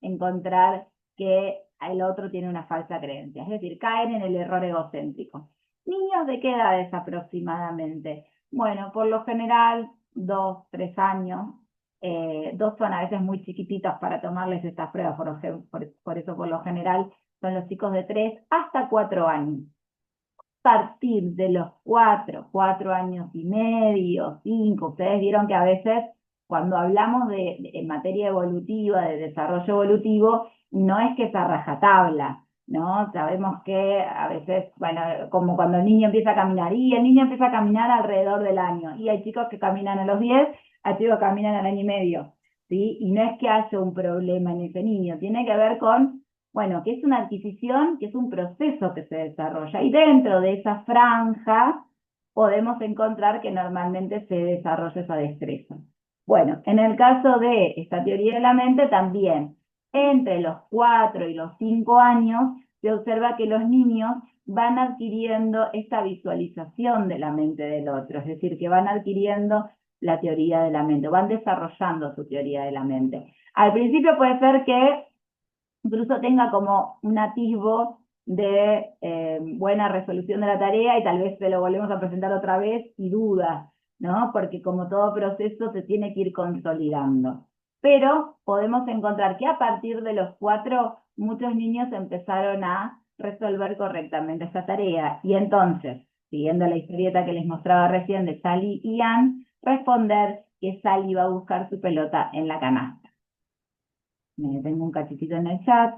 encontrar que el otro tiene una falsa creencia, es decir, caen en el error egocéntrico. ¿Niños de qué edades aproximadamente? Bueno, por lo general, 2, 3 años. Dos son a veces muy chiquititos para tomarles estas pruebas, por eso por lo general son los chicos de 3 hasta 4 años. Partir de los 4 años y medio, 5, ustedes vieron que a veces cuando hablamos en materia evolutiva, de desarrollo evolutivo, no es que es a rajatabla, ¿no? Sabemos que a veces, bueno, como cuando el niño empieza a caminar, y el niño empieza a caminar alrededor del año, y hay chicos que caminan a los 10, hay chicos que caminan al año y medio, ¿sí? Y no es que haya un problema en ese niño, tiene que ver con bueno, que es una adquisición, que es un proceso que se desarrolla. Y dentro de esa franja podemos encontrar que normalmente se desarrolla esa destreza. Bueno, en el caso de esta teoría de la mente también, entre los 4 y los 5 años, se observa que los niños van adquiriendo esta visualización de la mente del otro, es decir, que van adquiriendo la teoría de la mente, van desarrollando su teoría de la mente. Al principio puede ser que incluso tenga como un atisbo de buena resolución de la tarea y tal vez se lo volvemos a presentar otra vez y dudas, ¿no? Porque como todo proceso se tiene que ir consolidando. Pero podemos encontrar que a partir de los 4, muchos niños empezaron a resolver correctamente esta tarea. Y entonces, siguiendo la historieta que les mostraba recién de Sally y Ann, responder que Sally va a buscar su pelota en la canasta. Me detengo un cachitito en el chat.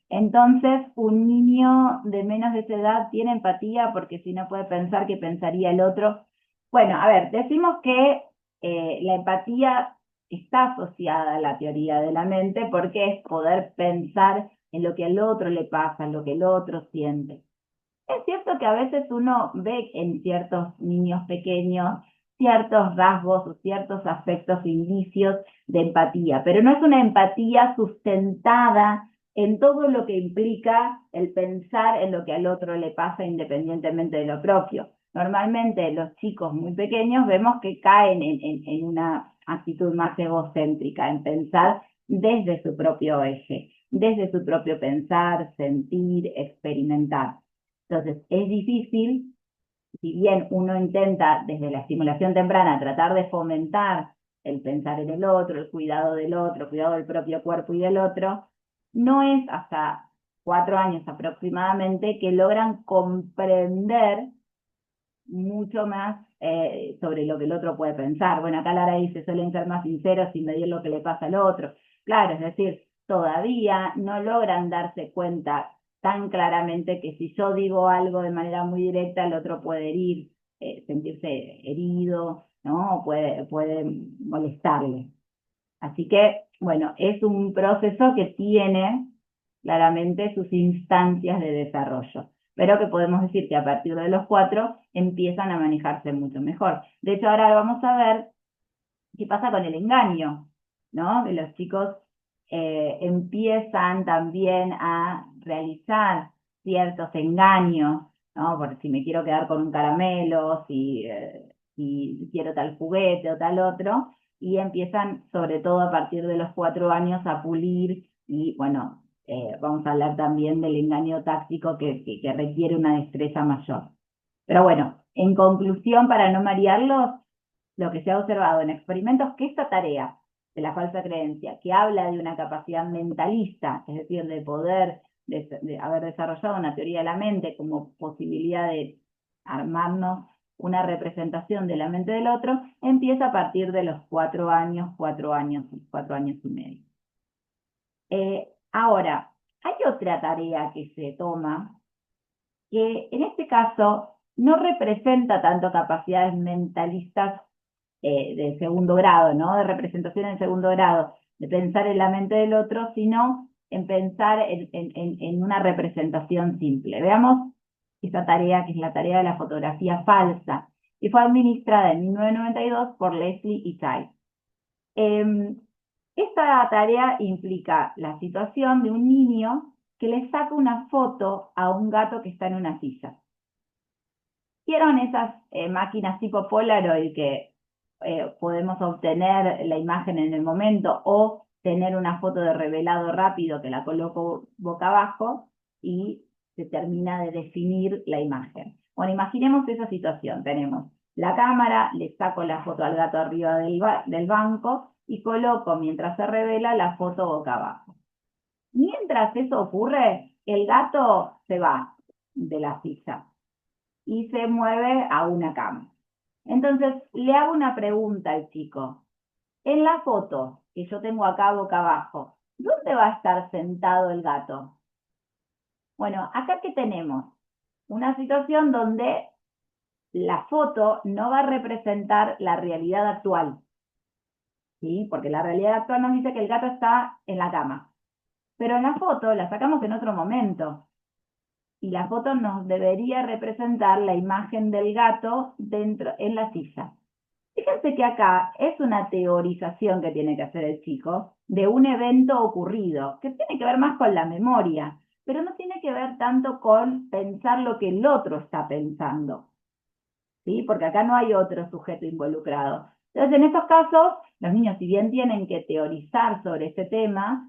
Entonces, un niño de menos de esa edad tiene empatía porque si no puede pensar que pensaría el otro. Bueno, a ver, decimos que la empatía está asociada a la teoría de la mente porque es poder pensar en lo que al otro le pasa, en lo que el otro siente. Es cierto que a veces uno ve en ciertos niños pequeños ciertos rasgos o ciertos aspectos, indicios de empatía, pero no es una empatía sustentada en todo lo que implica el pensar en lo que al otro le pasa independientemente de lo propio. Normalmente los chicos muy pequeños vemos que caen en una actitud más egocéntrica, en pensar desde su propio eje, desde su propio pensar, sentir, experimentar. Entonces, es difícil, si bien uno intenta desde la estimulación temprana tratar de fomentar el pensar en el otro, el cuidado del otro, el cuidado del propio cuerpo y del otro, no es hasta 4 años aproximadamente que logran comprender mucho más sobre lo que el otro puede pensar. Bueno, acá Lara dice, suelen ser más sinceros sin medir lo que le pasa al otro. Claro, es decir, todavía no logran darse cuenta tan claramente que si yo digo algo de manera muy directa, el otro puede herir, sentirse herido, ¿no? O puede molestarle. Así que, bueno, es un proceso que tiene claramente sus instancias de desarrollo, pero que podemos decir que a partir de los 4 empiezan a manejarse mucho mejor. De hecho, ahora vamos a ver qué pasa con el engaño, ¿no? Que los chicos empiezan también a realizar ciertos engaños, ¿no? Por si me quiero quedar con un caramelo, si quiero tal juguete o tal otro, y empiezan, sobre todo a partir de los 4 años, a pulir y, bueno, vamos a hablar también del engaño táctico que requiere una destreza mayor. Pero bueno, en conclusión, para no marearlos, lo que se ha observado en experimentos que esta tarea de la falsa creencia, que habla de una capacidad mentalista, es decir, de poder de haber desarrollado una teoría de la mente como posibilidad de armarnos una representación de la mente del otro, empieza a partir de los 4 años, 4 años, 4 años y medio. Ahora, hay otra tarea que se toma, que en este caso no representa tanto capacidades mentalistas de segundo grado, ¿no? De representación en segundo grado, de pensar en la mente del otro, sino en pensar en una representación simple. Veamos esta tarea, que es la tarea de la fotografía falsa, que fue administrada en 1992 por Leslie y Ty. Esta tarea implica la situación de un niño que le saca una foto a un gato que está en una silla. ¿Vieron esas máquinas tipo Polaroid que podemos obtener la imagen en el momento o tener una foto de revelado rápido que la coloco boca abajo y se termina de definir la imagen? Bueno, imaginemos esa situación. Tenemos la cámara, le saco la foto al gato arriba del banco y coloco, mientras se revela, la foto boca abajo. Mientras eso ocurre, el gato se va de la silla y se mueve a una cama. Entonces, le hago una pregunta al chico. En la foto que yo tengo acá boca abajo, ¿dónde va a estar sentado el gato? Bueno, acá que tenemos una situación donde la foto no va a representar la realidad actual, ¿sí? Porque la realidad actual nos dice que el gato está en la cama. Pero en la foto la sacamos en otro momento. Y la foto nos debería representar la imagen del gato dentro, en la silla. Fíjense que acá es una teorización que tiene que hacer el chico de un evento ocurrido, que tiene que ver más con la memoria, pero no tiene que ver tanto con pensar lo que el otro está pensando, ¿sí? Porque acá no hay otro sujeto involucrado. Entonces, en estos casos, los niños, si bien tienen que teorizar sobre este tema,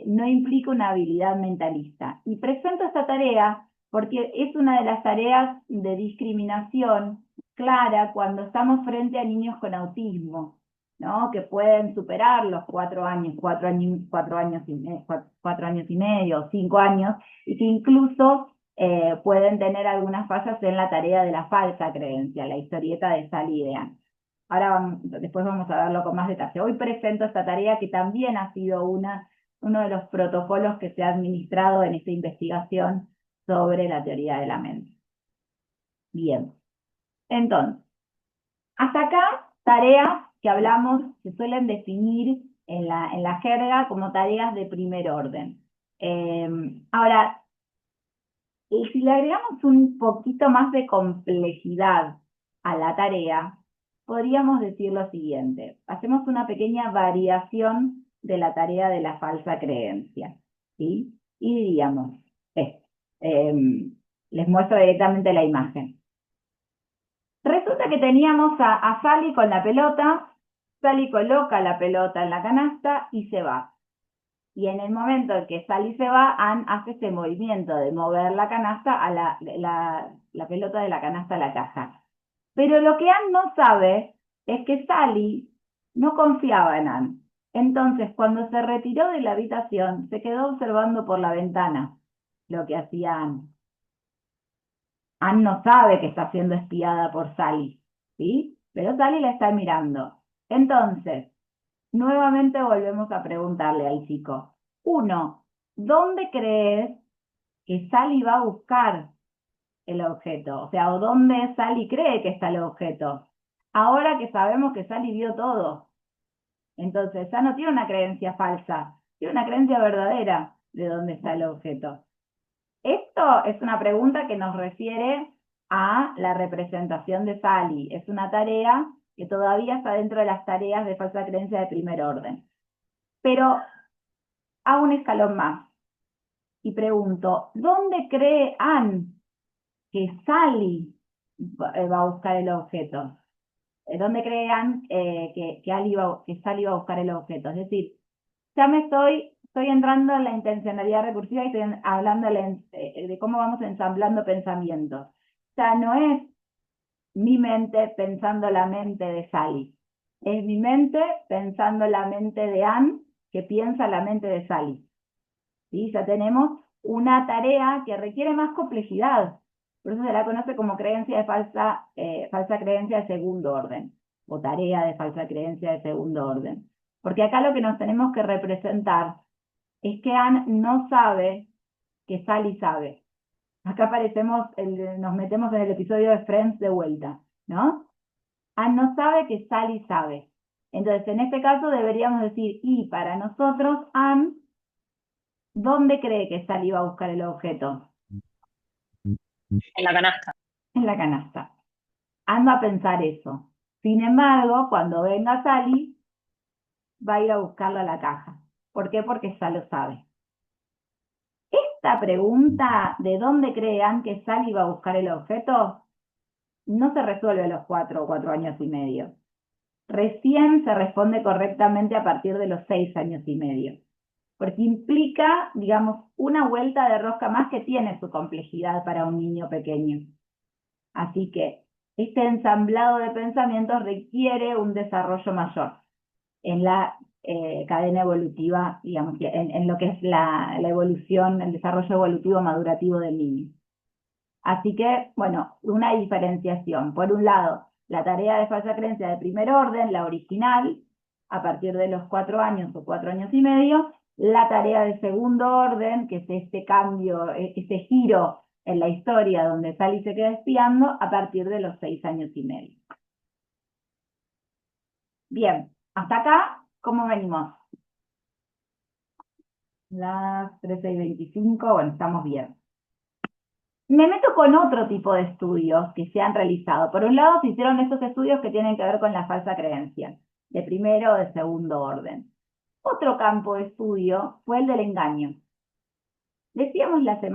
no implica una habilidad mentalista. Y presento esta tarea porque es una de las tareas de discriminación clara cuando estamos frente a niños con autismo, ¿no? Que pueden superar los 4 años, 4 años, 4 años y medio, 5 años, y que incluso pueden tener algunas fallas en la tarea de la falsa creencia, la historieta de Sally y de Anne. Ahora después vamos a verlo con más detalle. Hoy presento esta tarea que también ha sido uno de los protocolos que se ha administrado en esta investigación sobre la teoría de la mente. Bien, entonces, hasta acá tareas que hablamos, se suelen definir en la jerga como tareas de primer orden. Ahora, y si le agregamos un poquito más de complejidad a la tarea, podríamos decir lo siguiente. Hacemos una pequeña variación de la tarea de la falsa creencia, ¿sí? Y diríamos, les muestro directamente la imagen. Resulta que teníamos a Sally con la pelota, Sally coloca la pelota en la canasta y se va. Y en el momento en que Sally se va, Ann hace ese movimiento de mover la canasta a la pelota de la canasta a la caja. Pero lo que Ann no sabe es que Sally no confiaba en Ann. Entonces, cuando se retiró de la habitación, se quedó observando por la ventana lo que hacía Ann. Ann no sabe que está siendo espiada por Sally, ¿sí? Pero Sally la está mirando. Entonces, nuevamente volvemos a preguntarle al chico. Uno, ¿dónde crees que Sally va a buscar el objeto? O sea, ¿o dónde Sally cree que está el objeto? Ahora que sabemos que Sally vio todo. Entonces, ya no tiene una creencia falsa, tiene una creencia verdadera de dónde está el objeto. Esto es una pregunta que nos refiere a la representación de Sally. Es una tarea que todavía está dentro de las tareas de falsa creencia de primer orden. Pero a un escalón más. Y pregunto, ¿dónde cree Ann que Sally va a buscar el objeto? ¿Dónde cree Ann que Sally va a buscar el objeto? Es decir, ya estoy entrando en la intencionalidad recursiva y estoy hablando de cómo vamos ensamblando pensamientos. O sea, no es mi mente pensando la mente de Sally. Es mi mente pensando la mente de Ann, que piensa la mente de Sally. ¿Sí? Ya tenemos una tarea que requiere más complejidad. Por eso se la conoce como creencia de falsa creencia de segundo orden, o tarea de falsa creencia de segundo orden. Porque acá lo que nos tenemos que representar es que Ann no sabe que Sally sabe. Acá nos metemos en el episodio de Friends de vuelta, ¿no? Ann no sabe que Sally sabe. Entonces, en este caso deberíamos decir, y para nosotros, Ann, ¿dónde cree que Sally va a buscar el objeto? En la canasta. En la canasta. Ann va a pensar eso. Sin embargo, cuando venga Sally, va a ir a buscarlo a la caja. ¿Por qué? Porque ya lo sabe. Esta pregunta de dónde crean que Sally va a buscar el objeto no se resuelve a los 4 o 4 años y medio. Recién se responde correctamente a partir de los 6 años y medio. Porque implica, digamos, una vuelta de rosca más que tiene su complejidad para un niño pequeño. Así que este ensamblado de pensamientos requiere un desarrollo mayor en la cadena evolutiva, digamos, en lo que es la evolución, el desarrollo evolutivo madurativo del niño. Así que, bueno, una diferenciación. Por un lado, la tarea de falsa creencia de primer orden, la original, a partir de los 4 años o 4 años y medio, la tarea de segundo orden, que es este cambio, este giro en la historia donde Sally se queda espiando, a partir de los 6 años y medio. Bien, hasta acá, ¿cómo venimos? Las 13:25, bueno, estamos bien. Me meto con otro tipo de estudios que se han realizado. Por un lado, se hicieron estos estudios que tienen que ver con la falsa creencia, de primero o de segundo orden. Otro campo de estudio fue el del engaño. Decíamos la clase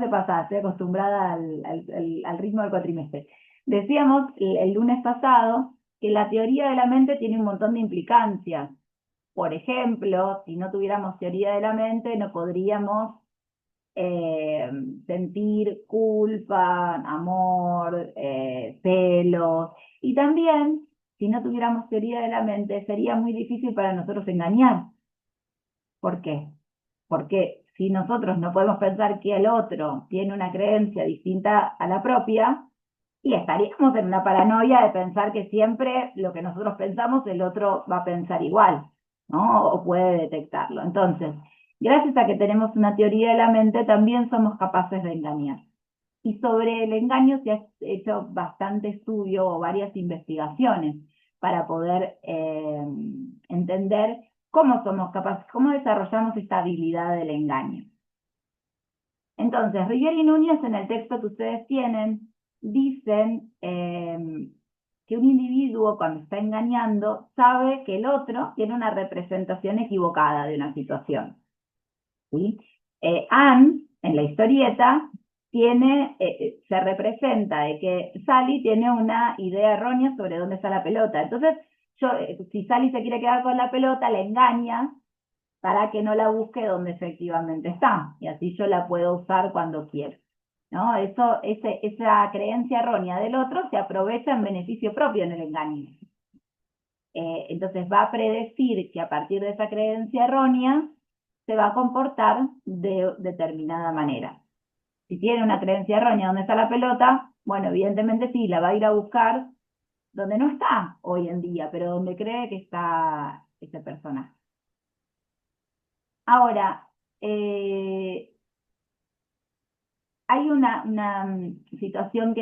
pasada, estoy acostumbrada al ritmo del cuatrimestre. Decíamos el lunes pasado que la teoría de la mente tiene un montón de implicancias. Por ejemplo, si no tuviéramos teoría de la mente, no podríamos sentir culpa, amor, celos. Y también, si no tuviéramos teoría de la mente, sería muy difícil para nosotros engañar. ¿Por qué? Porque si nosotros no podemos pensar que el otro tiene una creencia distinta a la propia, y estaríamos en una paranoia de pensar que siempre lo que nosotros pensamos el otro va a pensar igual, ¿no? O puede detectarlo. Entonces, gracias a que tenemos una teoría de la mente, también somos capaces de engañar. Y sobre el engaño se ha hecho bastante estudio o varias investigaciones para poder entender cómo somos capaces, cómo desarrollamos esta habilidad del engaño. Entonces, Riguel y Núñez, en el texto que ustedes tienen, dicen que un individuo cuando está engañando sabe que el otro tiene una representación equivocada de una situación. ¿Sí? Ann, en la historieta, se representa de que Sally tiene una idea errónea sobre dónde está la pelota. Entonces, si Sally se quiere quedar con la pelota, la engaña para que no la busque donde efectivamente está, y así yo la puedo usar cuando quiero, ¿no? Esa creencia errónea del otro se aprovecha en beneficio propio en el engaño. Entonces va a predecir que a partir de esa creencia errónea se va a comportar de determinada manera. Si tiene una creencia errónea donde está la pelota, bueno, evidentemente sí, la va a ir a buscar donde no está hoy en día, pero donde cree que está ese personaje. Ahora, hay una situación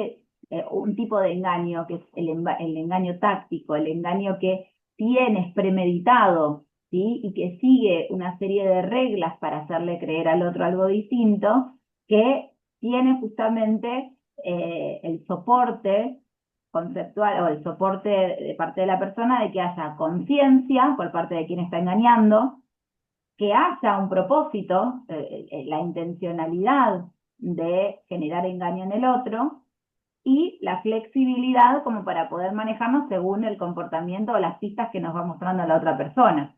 un tipo de engaño, que es el engaño táctico, el engaño que tienes premeditado, ¿sí? Y que sigue una serie de reglas para hacerle creer al otro algo distinto, que tiene justamente el soporte conceptual o el soporte de parte de la persona de que haya conciencia por parte de quien está engañando, que haya un propósito, la intencionalidad de generar engaño en el otro, y la flexibilidad como para poder manejarnos según el comportamiento o las pistas que nos va mostrando la otra persona.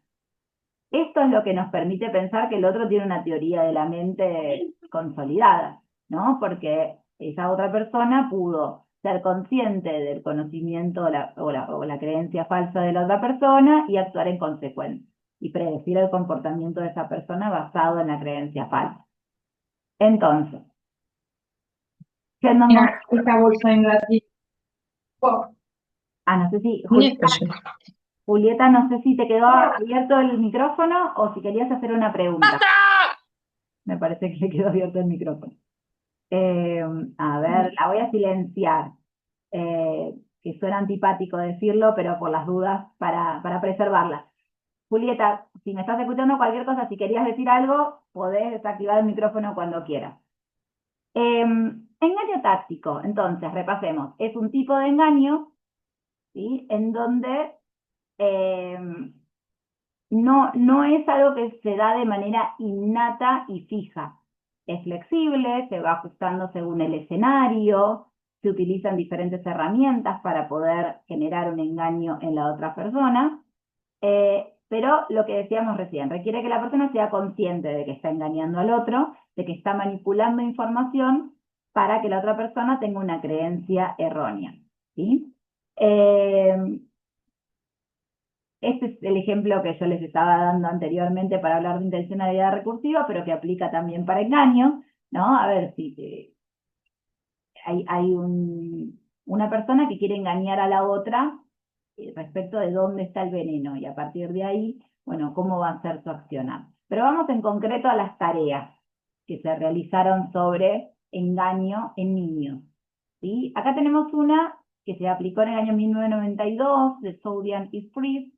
Esto es lo que nos permite pensar que el otro tiene una teoría de la mente consolidada, ¿no? Porque esa otra persona pudo ser consciente del conocimiento o la creencia falsa de la otra persona y actuar en consecuencia, y predecir el comportamiento de esa persona basado en la creencia falsa. Entonces, Mira, esta bolsa en gratis. no sé si, Muñeco yo. Julieta, no sé si te quedó abierto el micrófono o si querías hacer una pregunta. Me parece que le quedó abierto el micrófono. A ver, la voy a silenciar. Que suena antipático decirlo, pero por las dudas, para preservarla. Julieta, si me estás escuchando cualquier cosa, si querías decir algo, podés desactivar el micrófono cuando quieras. Engaño táctico, entonces, repasemos. Es un tipo de engaño, ¿sí? En donde no es algo que se da de manera innata y fija. Es flexible, se va ajustando según el escenario, se utilizan diferentes herramientas para poder generar un engaño en la otra persona, pero lo que decíamos recién, requiere que la persona sea consciente de que está engañando al otro, de que está manipulando información para que la otra persona tenga una creencia errónea, ¿sí? Este es el ejemplo que yo les estaba dando anteriormente para hablar de intencionalidad recursiva, pero que aplica también para engaño, ¿no? A ver, si hay una persona que quiere engañar a la otra respecto de dónde está el veneno, y a partir de ahí, bueno, cómo va a ser su accionar. Pero vamos en concreto a las tareas que se realizaron sobre engaño en niños, ¿sí? Acá tenemos una que se aplicó en el año 1992, de Soudian y Fries,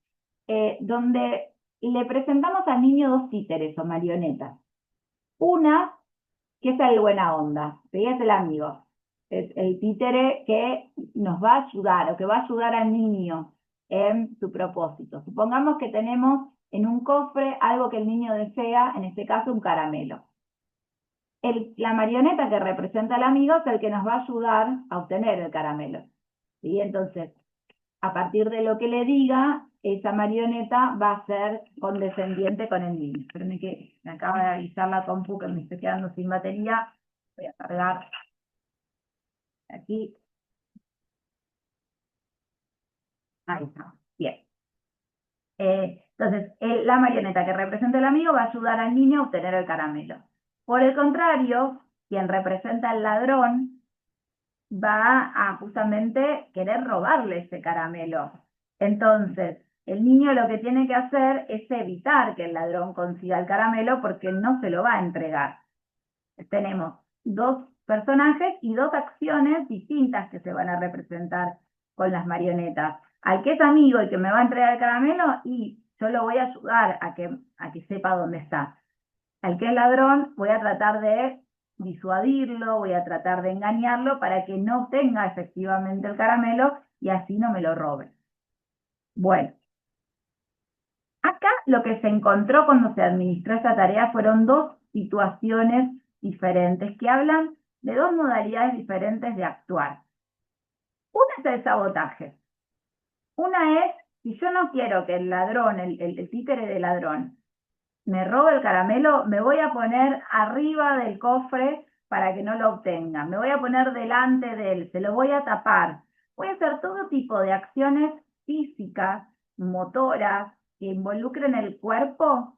donde le presentamos al niño dos títeres o marionetas. Una, que es el buena onda, ¿sí? Es el amigo. Es el títere que nos va a ayudar o que va a ayudar al niño en su propósito. Supongamos que tenemos en un cofre algo que el niño desea, en este caso un caramelo. La marioneta que representa al amigo es el que nos va a ayudar a obtener el caramelo, ¿sí? Entonces, a partir de lo que le diga, esa marioneta va a ser condescendiente con el niño. Espérenme que me acaba de avisar la compu que me estoy quedando sin batería. Voy a cargar aquí. Ahí está. Bien. Entonces, la marioneta que representa el amigo va a ayudar al niño a obtener el caramelo. Por el contrario, quien representa al ladrón va a justamente querer robarle ese caramelo. Entonces, el niño lo que tiene que hacer es evitar que el ladrón consiga el caramelo porque no se lo va a entregar. Tenemos dos personajes y dos acciones distintas que se van a representar con las marionetas. Al que es amigo y que me va a entregar el caramelo, y yo lo voy a ayudar a que sepa dónde está. Al que es ladrón, voy a tratar de disuadirlo, voy a tratar de engañarlo para que no obtenga efectivamente el caramelo y así no me lo robe. Bueno, acá lo que se encontró cuando se administró esta tarea fueron dos situaciones diferentes que hablan de dos modalidades diferentes de actuar. Una es el sabotaje. Una es, si yo no quiero que el ladrón, el títere del ladrón, me robo el caramelo, me voy a poner arriba del cofre para que no lo obtenga, me voy a poner delante de él, se lo voy a tapar. Voy a hacer todo tipo de acciones físicas, motoras, que involucren el cuerpo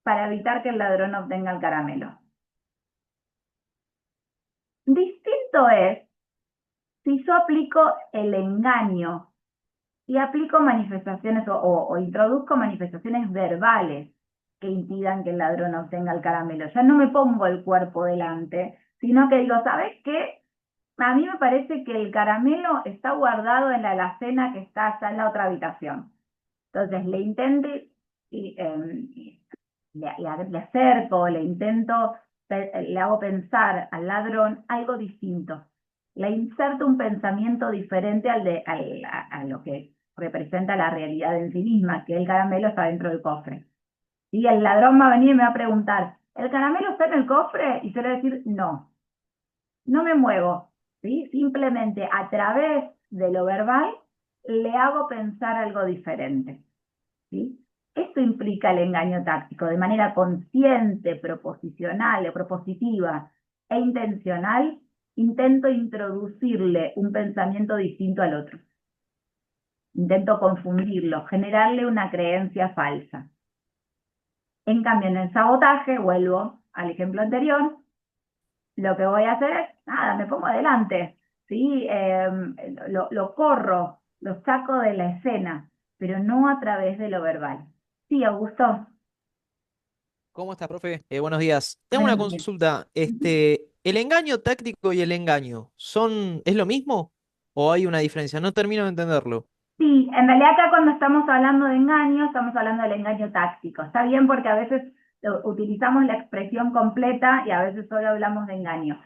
para evitar que el ladrón obtenga el caramelo. Distinto es si yo aplico el engaño y aplico manifestaciones o introduzco manifestaciones verbales que impidan que el ladrón obtenga el caramelo. Ya no me pongo el cuerpo delante, sino que digo, ¿sabes qué? A mí me parece que el caramelo está guardado en la alacena que está allá en la otra habitación. Entonces le intento y, le acerco, le intento, le hago pensar al ladrón algo distinto. Le inserto un pensamiento diferente a lo que representa la realidad en sí misma, que el caramelo está dentro del cofre. Y el ladrón va a venir y me va a preguntar, ¿el caramelo está en el cofre? Y yo le voy a decir, no, no me muevo, ¿sí? Simplemente a través de lo verbal le hago pensar algo diferente, ¿sí? Esto implica el engaño táctico, de manera consciente, proposicional, propositiva e intencional, intento introducirle un pensamiento distinto al otro. Intento confundirlo, generarle una creencia falsa. En cambio, en el sabotaje, vuelvo al ejemplo anterior, lo que voy a hacer es, nada, me pongo adelante, ¿sí? Lo corro, lo saco de la escena, pero no a través de lo verbal. Sí, Augusto. ¿Cómo estás, profe? Buenos días. Tengo una Buenos días. consulta. ¿El engaño táctico y el engaño es lo mismo o hay una diferencia? No termino de entenderlo. Sí, en realidad acá cuando estamos hablando de engaño, estamos hablando del engaño táctico. Está bien porque a veces utilizamos la expresión completa y a veces solo hablamos de engaño.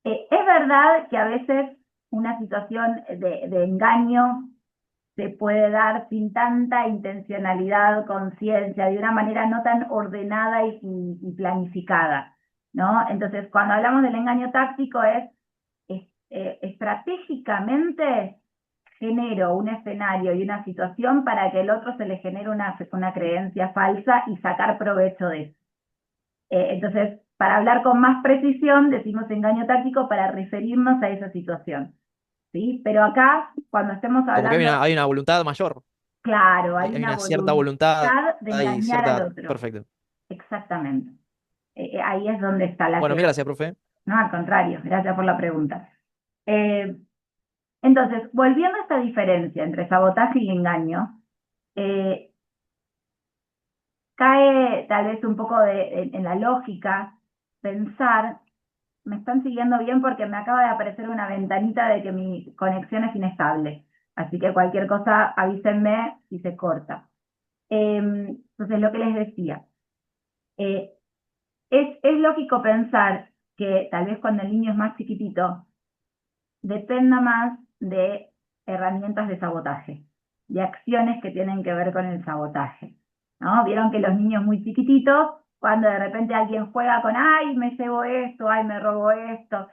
Es verdad que a veces una situación de engaño se puede dar sin tanta intencionalidad, conciencia, de una manera no tan ordenada y planificada, ¿no? Entonces, cuando hablamos del engaño táctico estratégicamente genero un escenario y una situación para que el otro se le genere una creencia falsa y sacar provecho de eso. Entonces, para hablar con más precisión, decimos engaño táctico para referirnos a esa situación, ¿sí? Pero acá, cuando estemos Como que hablando, hay una voluntad mayor. claro, hay Hay una una cierta voluntad voluntad de y engañar al cierta... otro. Perfecto. Exactamente. Ahí es donde está la Bueno, mil clave. gracias, profe. No, al contrario, gracias por la pregunta. Eh, entonces, volviendo a esta diferencia entre sabotaje y engaño, eh, cae tal vez un poco en la lógica pensar, me están siguiendo bien porque me acaba de aparecer una ventanita de que mi conexión es inestable, así que cualquier cosa avísenme si se corta. Entonces, lo que les decía, eh, es lógico pensar que tal vez cuando el niño es más chiquitito, dependa más de herramientas de sabotaje, de acciones que tienen que ver con el sabotaje, ¿no? Vieron que los niños muy chiquititos, cuando de repente alguien juega con, ay, me llevo esto, ay, me robo esto,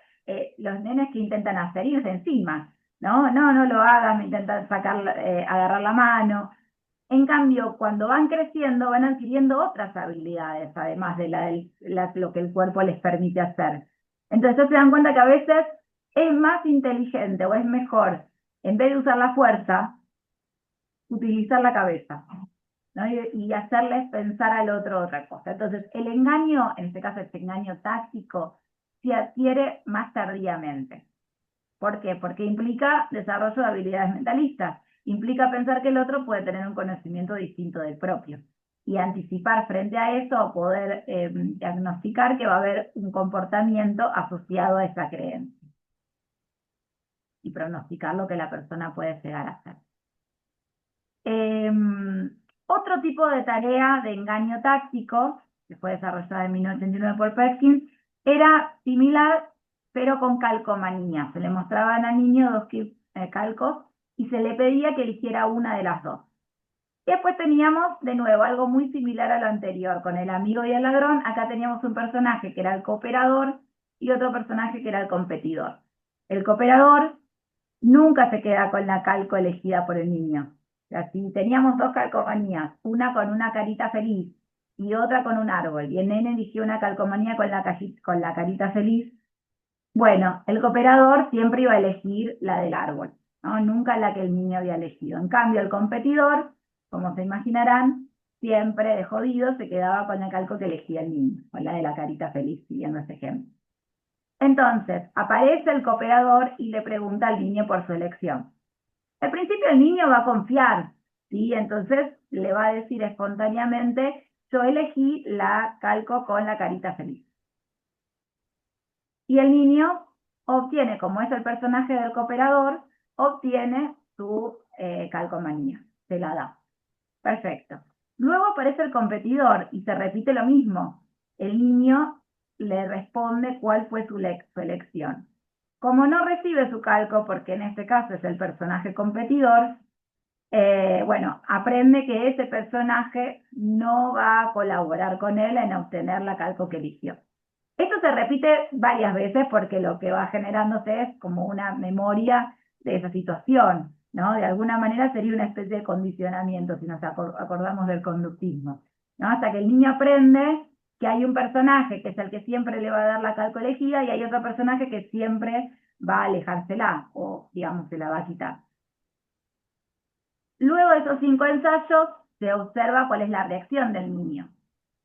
los nenes que intentan hacer irse encima, ¿no? No, no lo hagas, me intentan agarrar la mano. En cambio, cuando van creciendo, van adquiriendo otras habilidades, además de lo que el cuerpo les permite hacer. Entonces se dan cuenta que a veces es más inteligente o es mejor, en vez de usar la fuerza, utilizar la cabeza, ¿no? Y hacerles pensar al otro otra cosa. Entonces, el engaño, en este caso este engaño táctico, se adquiere más tardíamente. ¿Por qué? Porque implica desarrollo de habilidades mentalistas, implica pensar que el otro puede tener un conocimiento distinto del propio y anticipar frente a eso, poder diagnosticar que va a haber un comportamiento asociado a esa creencia y pronosticar lo que la persona puede llegar a hacer. Otro tipo de tarea de engaño táctico, que fue desarrollada en 1989 por Perkins, era similar, pero con calcomanía. Se le mostraban al niño dos calcos y se le pedía que eligiera una de las dos. Y después teníamos, de nuevo, algo muy similar a lo anterior, con el amigo y el ladrón. Acá teníamos un personaje que era el cooperador y otro personaje que era el competidor. El cooperador nunca se queda con la calco elegida por el niño. O sea, si teníamos dos calcomanías, una con una carita feliz y otra con un árbol, y el nene eligió una calcomanía con la carita feliz, bueno, el cooperador siempre iba a elegir la del árbol, ¿no? Nunca la que el niño había elegido. En cambio, el competidor, como se imaginarán, siempre de jodido se quedaba con la calco que elegía el niño, con la de la carita feliz, siguiendo ese ejemplo. Entonces, aparece el cooperador y le pregunta al niño por su elección. Al principio el niño va a confiar, ¿sí? Entonces le va a decir espontáneamente, yo elegí la calco con la carita feliz. Y el niño obtiene, como es el personaje del cooperador, obtiene su calcomanía, se la da. Perfecto. Luego aparece el competidor y se repite lo mismo. El niño le responde cuál fue su elección. Como no recibe su calco, porque en este caso es el personaje competidor, bueno, aprende que ese personaje no va a colaborar con él en obtener la calco que eligió. Esto se repite varias veces porque lo que va generándose es como una memoria de esa situación, ¿no? De alguna manera sería una especie de condicionamiento si nos acordamos del conductismo, ¿no? Hasta que el niño aprende que hay un personaje que es el que siempre le va a dar la calco elegida y hay otro personaje que siempre va a alejársela o, digamos, se la va a quitar. Luego de esos 5 ensayos se observa cuál es la reacción del niño.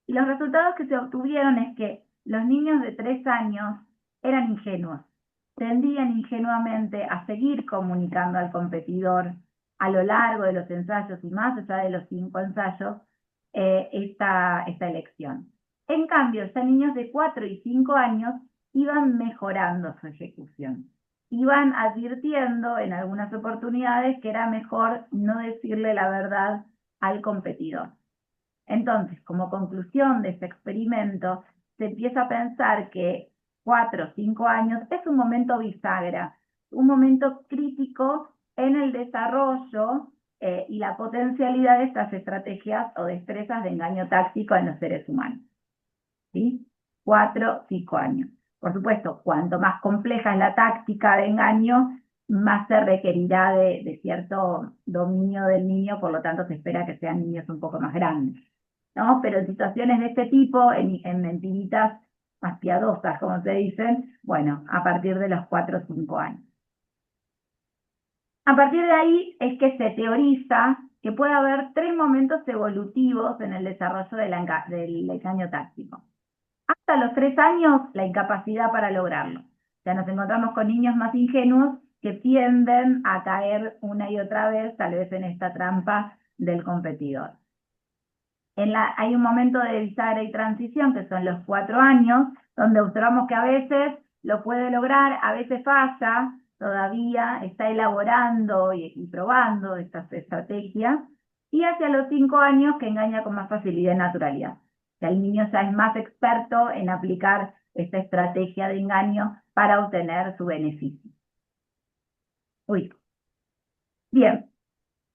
Y los resultados que se obtuvieron es que los niños de 3 años eran ingenuos, tendían ingenuamente a seguir comunicando al competidor a lo largo de los ensayos y más allá de los 5 ensayos esta elección. En cambio, ya niños de 4 y 5 años iban mejorando su ejecución. Iban advirtiendo en algunas oportunidades que era mejor no decirle la verdad al competidor. Entonces, como conclusión de este experimento, se empieza a pensar que 4 o 5 años es un momento bisagra, un momento crítico en el desarrollo y la potencialidad de estas estrategias o destrezas de engaño táctico en los seres humanos. ¿Sí? 4 o 5 años. Por supuesto, cuanto más compleja es la táctica de engaño, más se requerirá de cierto dominio del niño, por lo tanto se espera que sean niños un poco más grandes, ¿no? Pero en situaciones de este tipo, en mentiritas más piadosas, como se dicen, bueno, a partir de los 4 o 5 años. A partir de ahí es que se teoriza que puede haber 3 momentos evolutivos en el desarrollo del engaño táctico. Hasta los 3 años, la incapacidad para lograrlo. O sea, nos encontramos con niños más ingenuos que tienden a caer una y otra vez, tal vez en esta trampa del competidor. Hay un momento de bisagra y transición, que son los 4 años, donde observamos que a veces lo puede lograr, a veces falla, todavía está elaborando y probando estas estrategias, y hacia los 5 años que engaña con más facilidad y naturalidad. O sea, el niño ya es más experto en aplicar esta estrategia de engaño para obtener su beneficio. Bien,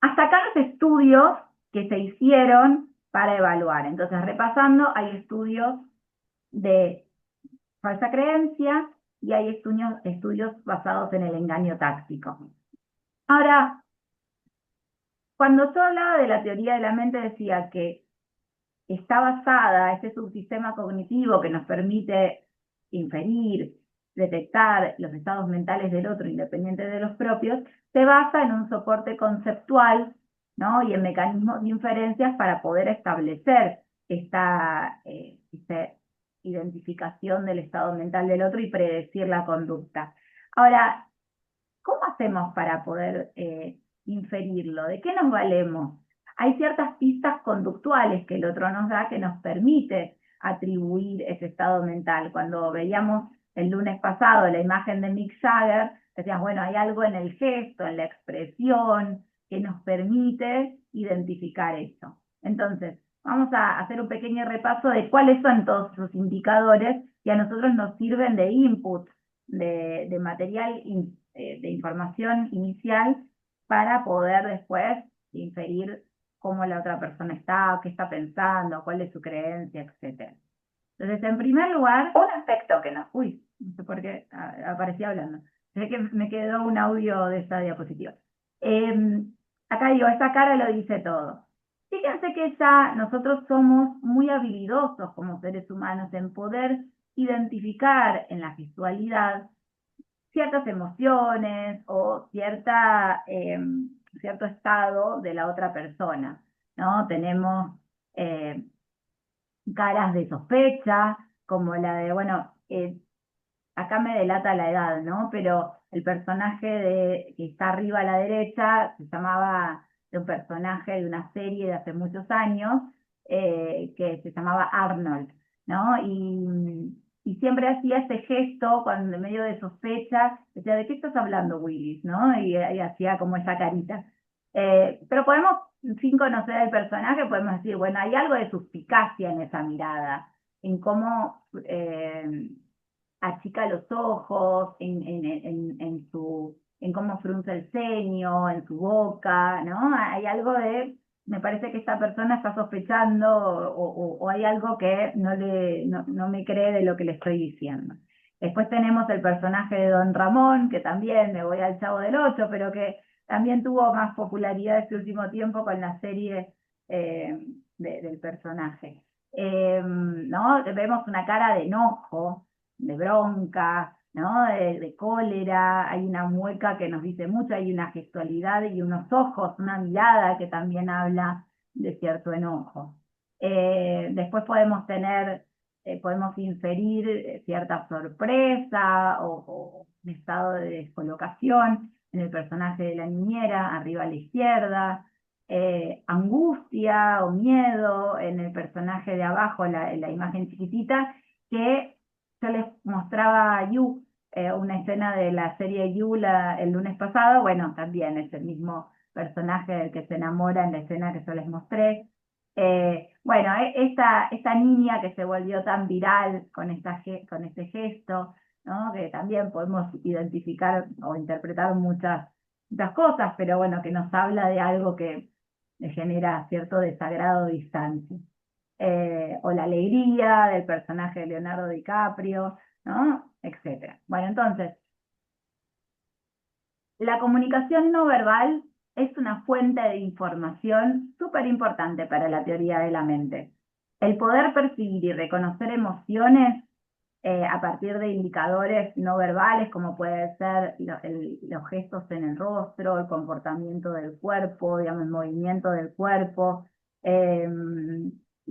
hasta acá los estudios que se hicieron para evaluar. Entonces, repasando, hay estudios de falsa creencia y hay estudios basados en el engaño táctico. Ahora, cuando yo hablaba de la teoría de la mente, decía que está basada, este subsistema cognitivo que nos permite inferir, detectar los estados mentales del otro independiente de los propios, se basa en un soporte conceptual, ¿no? Y en mecanismos de inferencias para poder establecer esta identificación del estado mental del otro y predecir la conducta. Ahora, ¿cómo hacemos para poder inferirlo? ¿De qué nos valemos? Hay ciertas pistas conductuales que el otro nos da que nos permite atribuir ese estado mental. Cuando veíamos el lunes pasado la imagen de Mick Jagger, decíamos, bueno, hay algo en el gesto, en la expresión, que nos permite identificar eso. Entonces, vamos a hacer un pequeño repaso de cuáles son todos esos indicadores que a nosotros nos sirven de input, de material de información inicial para poder después inferir cómo la otra persona está, qué está pensando, cuál es su creencia, etc. Entonces, en primer lugar, un aspecto que no... Uy, no sé por qué aparecía hablando. Sé que me quedó un audio de esta diapositiva. Acá digo, esta cara lo dice todo. Fíjense que ya nosotros somos muy habilidosos como seres humanos en poder identificar en la gestualidad ciertas emociones o cierto estado de la otra persona, ¿no? Tenemos eh, caras de sospecha, como la de, bueno, acá me delata la edad, ¿no? Pero el personaje que está arriba a la derecha se llamaba de un personaje de una serie de hace muchos años que se llamaba Arnold, ¿no? Y siempre hacía ese gesto cuando en medio de sospecha, decía, ¿de qué estás hablando, Willis? ¿No? Y hacía como esa carita. Pero podemos, sin conocer el personaje, podemos decir, bueno, hay algo de suspicacia en esa mirada, en cómo achica los ojos, en cómo frunce el ceño, en su boca, ¿no? Hay algo me parece que esta persona está sospechando o hay algo que no me cree de lo que le estoy diciendo. Después tenemos el personaje de Don Ramón, que también me voy al Chavo del Ocho, pero que también tuvo más popularidad este último tiempo con la serie del personaje. ¿No? Vemos una cara de enojo, de bronca, ¿no? De cólera, hay una mueca que nos dice mucho, hay una gestualidad y unos ojos, una mirada que también habla de cierto enojo. Después podemos inferir cierta sorpresa o un estado de descolocación en el personaje de la niñera, arriba a la izquierda, angustia o miedo en el personaje de abajo, en la imagen chiquitita, que yo les mostraba a You, una escena de la serie You el lunes pasado, bueno, también es el mismo personaje del que se enamora en la escena que yo les mostré. Bueno, esta niña que se volvió tan viral con este gesto, ¿no? Que también podemos identificar o interpretar muchas cosas, pero bueno, que nos habla de algo que le genera cierto desagrado o distancia. O la alegría del personaje de Leonardo DiCaprio, ¿no? Etcétera. Bueno, entonces, la comunicación no verbal es una fuente de información súper importante para la teoría de la mente. El poder percibir y reconocer emociones a partir de indicadores no verbales, como pueden ser los gestos en el rostro, el comportamiento del cuerpo, digamos, el movimiento del cuerpo,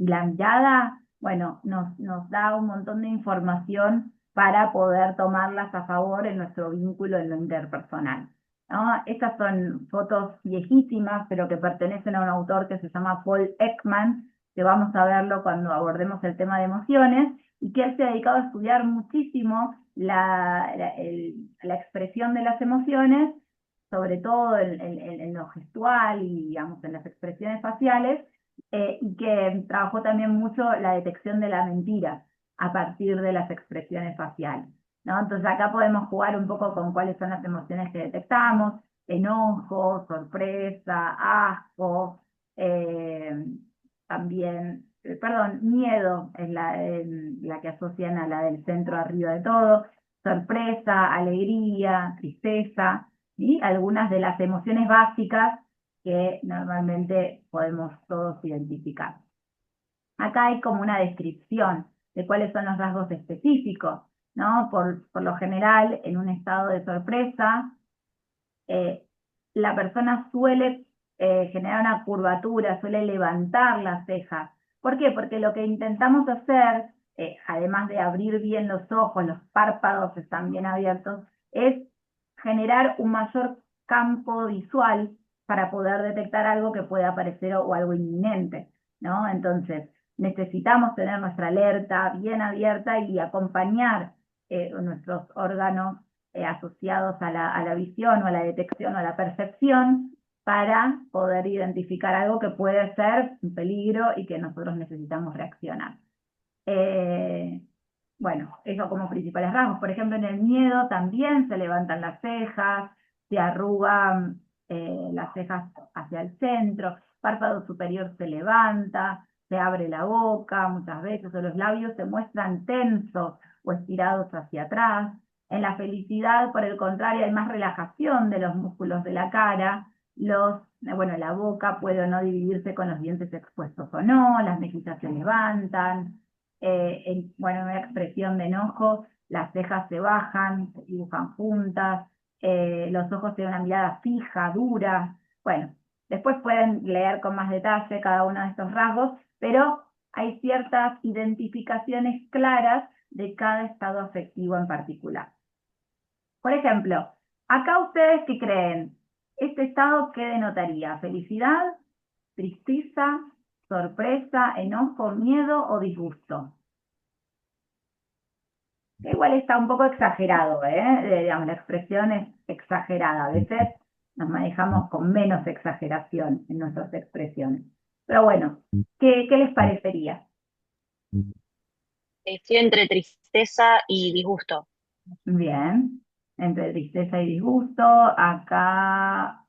y la mirada, bueno, nos da un montón de información para poder tomarlas a favor en nuestro vínculo en lo interpersonal, ¿no? Estas son fotos viejísimas, pero que pertenecen a un autor que se llama Paul Ekman, que vamos a verlo cuando abordemos el tema de emociones, y que él se ha dedicado a estudiar muchísimo la expresión de las emociones, sobre todo en lo gestual y, digamos, en las expresiones faciales, y que trabajó también mucho la detección de la mentira a partir de las expresiones faciales, ¿no? Entonces acá podemos jugar un poco con cuáles son las emociones que detectamos: enojo, sorpresa, asco, también, perdón, miedo es la que asocian a la del centro arriba de todo, sorpresa, alegría, tristeza, y algunas de las emociones básicas que normalmente podemos todos identificar. Acá hay como una descripción de cuáles son los rasgos específicos, ¿no? Por lo general, en un estado de sorpresa, la persona suele generar una curvatura, suele levantar las cejas. ¿Por qué? Porque lo que intentamos hacer, además de abrir bien los ojos, los párpados están bien abiertos, es generar un mayor campo visual para poder detectar algo que pueda aparecer o algo inminente, ¿no? Entonces, necesitamos tener nuestra alerta bien abierta y acompañar nuestros órganos asociados a la visión o a la detección o a la percepción para poder identificar algo que puede ser un peligro y que nosotros necesitamos reaccionar. Bueno, eso como principales rasgos. Por ejemplo, en el miedo también se levantan las cejas, se arrugan las cejas hacia el centro, párpado superior se levanta, se abre la boca muchas veces, o los labios se muestran tensos o estirados hacia atrás. En la felicidad, por el contrario, hay más relajación de los músculos de la cara, bueno, la boca puede o no dividirse con los dientes expuestos o no, las mejillas se levantan, bueno, una expresión de enojo, las cejas se bajan, se dibujan juntas, los ojos tienen una mirada fija, dura. Bueno, después pueden leer con más detalle cada uno de estos rasgos, pero hay ciertas identificaciones claras de cada estado afectivo en particular. Por ejemplo, acá ustedes qué creen, ¿este estado qué denotaría? ¿Felicidad, tristeza, sorpresa, enojo, miedo o disgusto? Igual está un poco exagerado, digamos, la expresión es exagerada. A veces nos manejamos con menos exageración en nuestras expresiones. Pero bueno, ¿qué les parecería? Estoy entre tristeza y disgusto. Bien, entre tristeza y disgusto, acá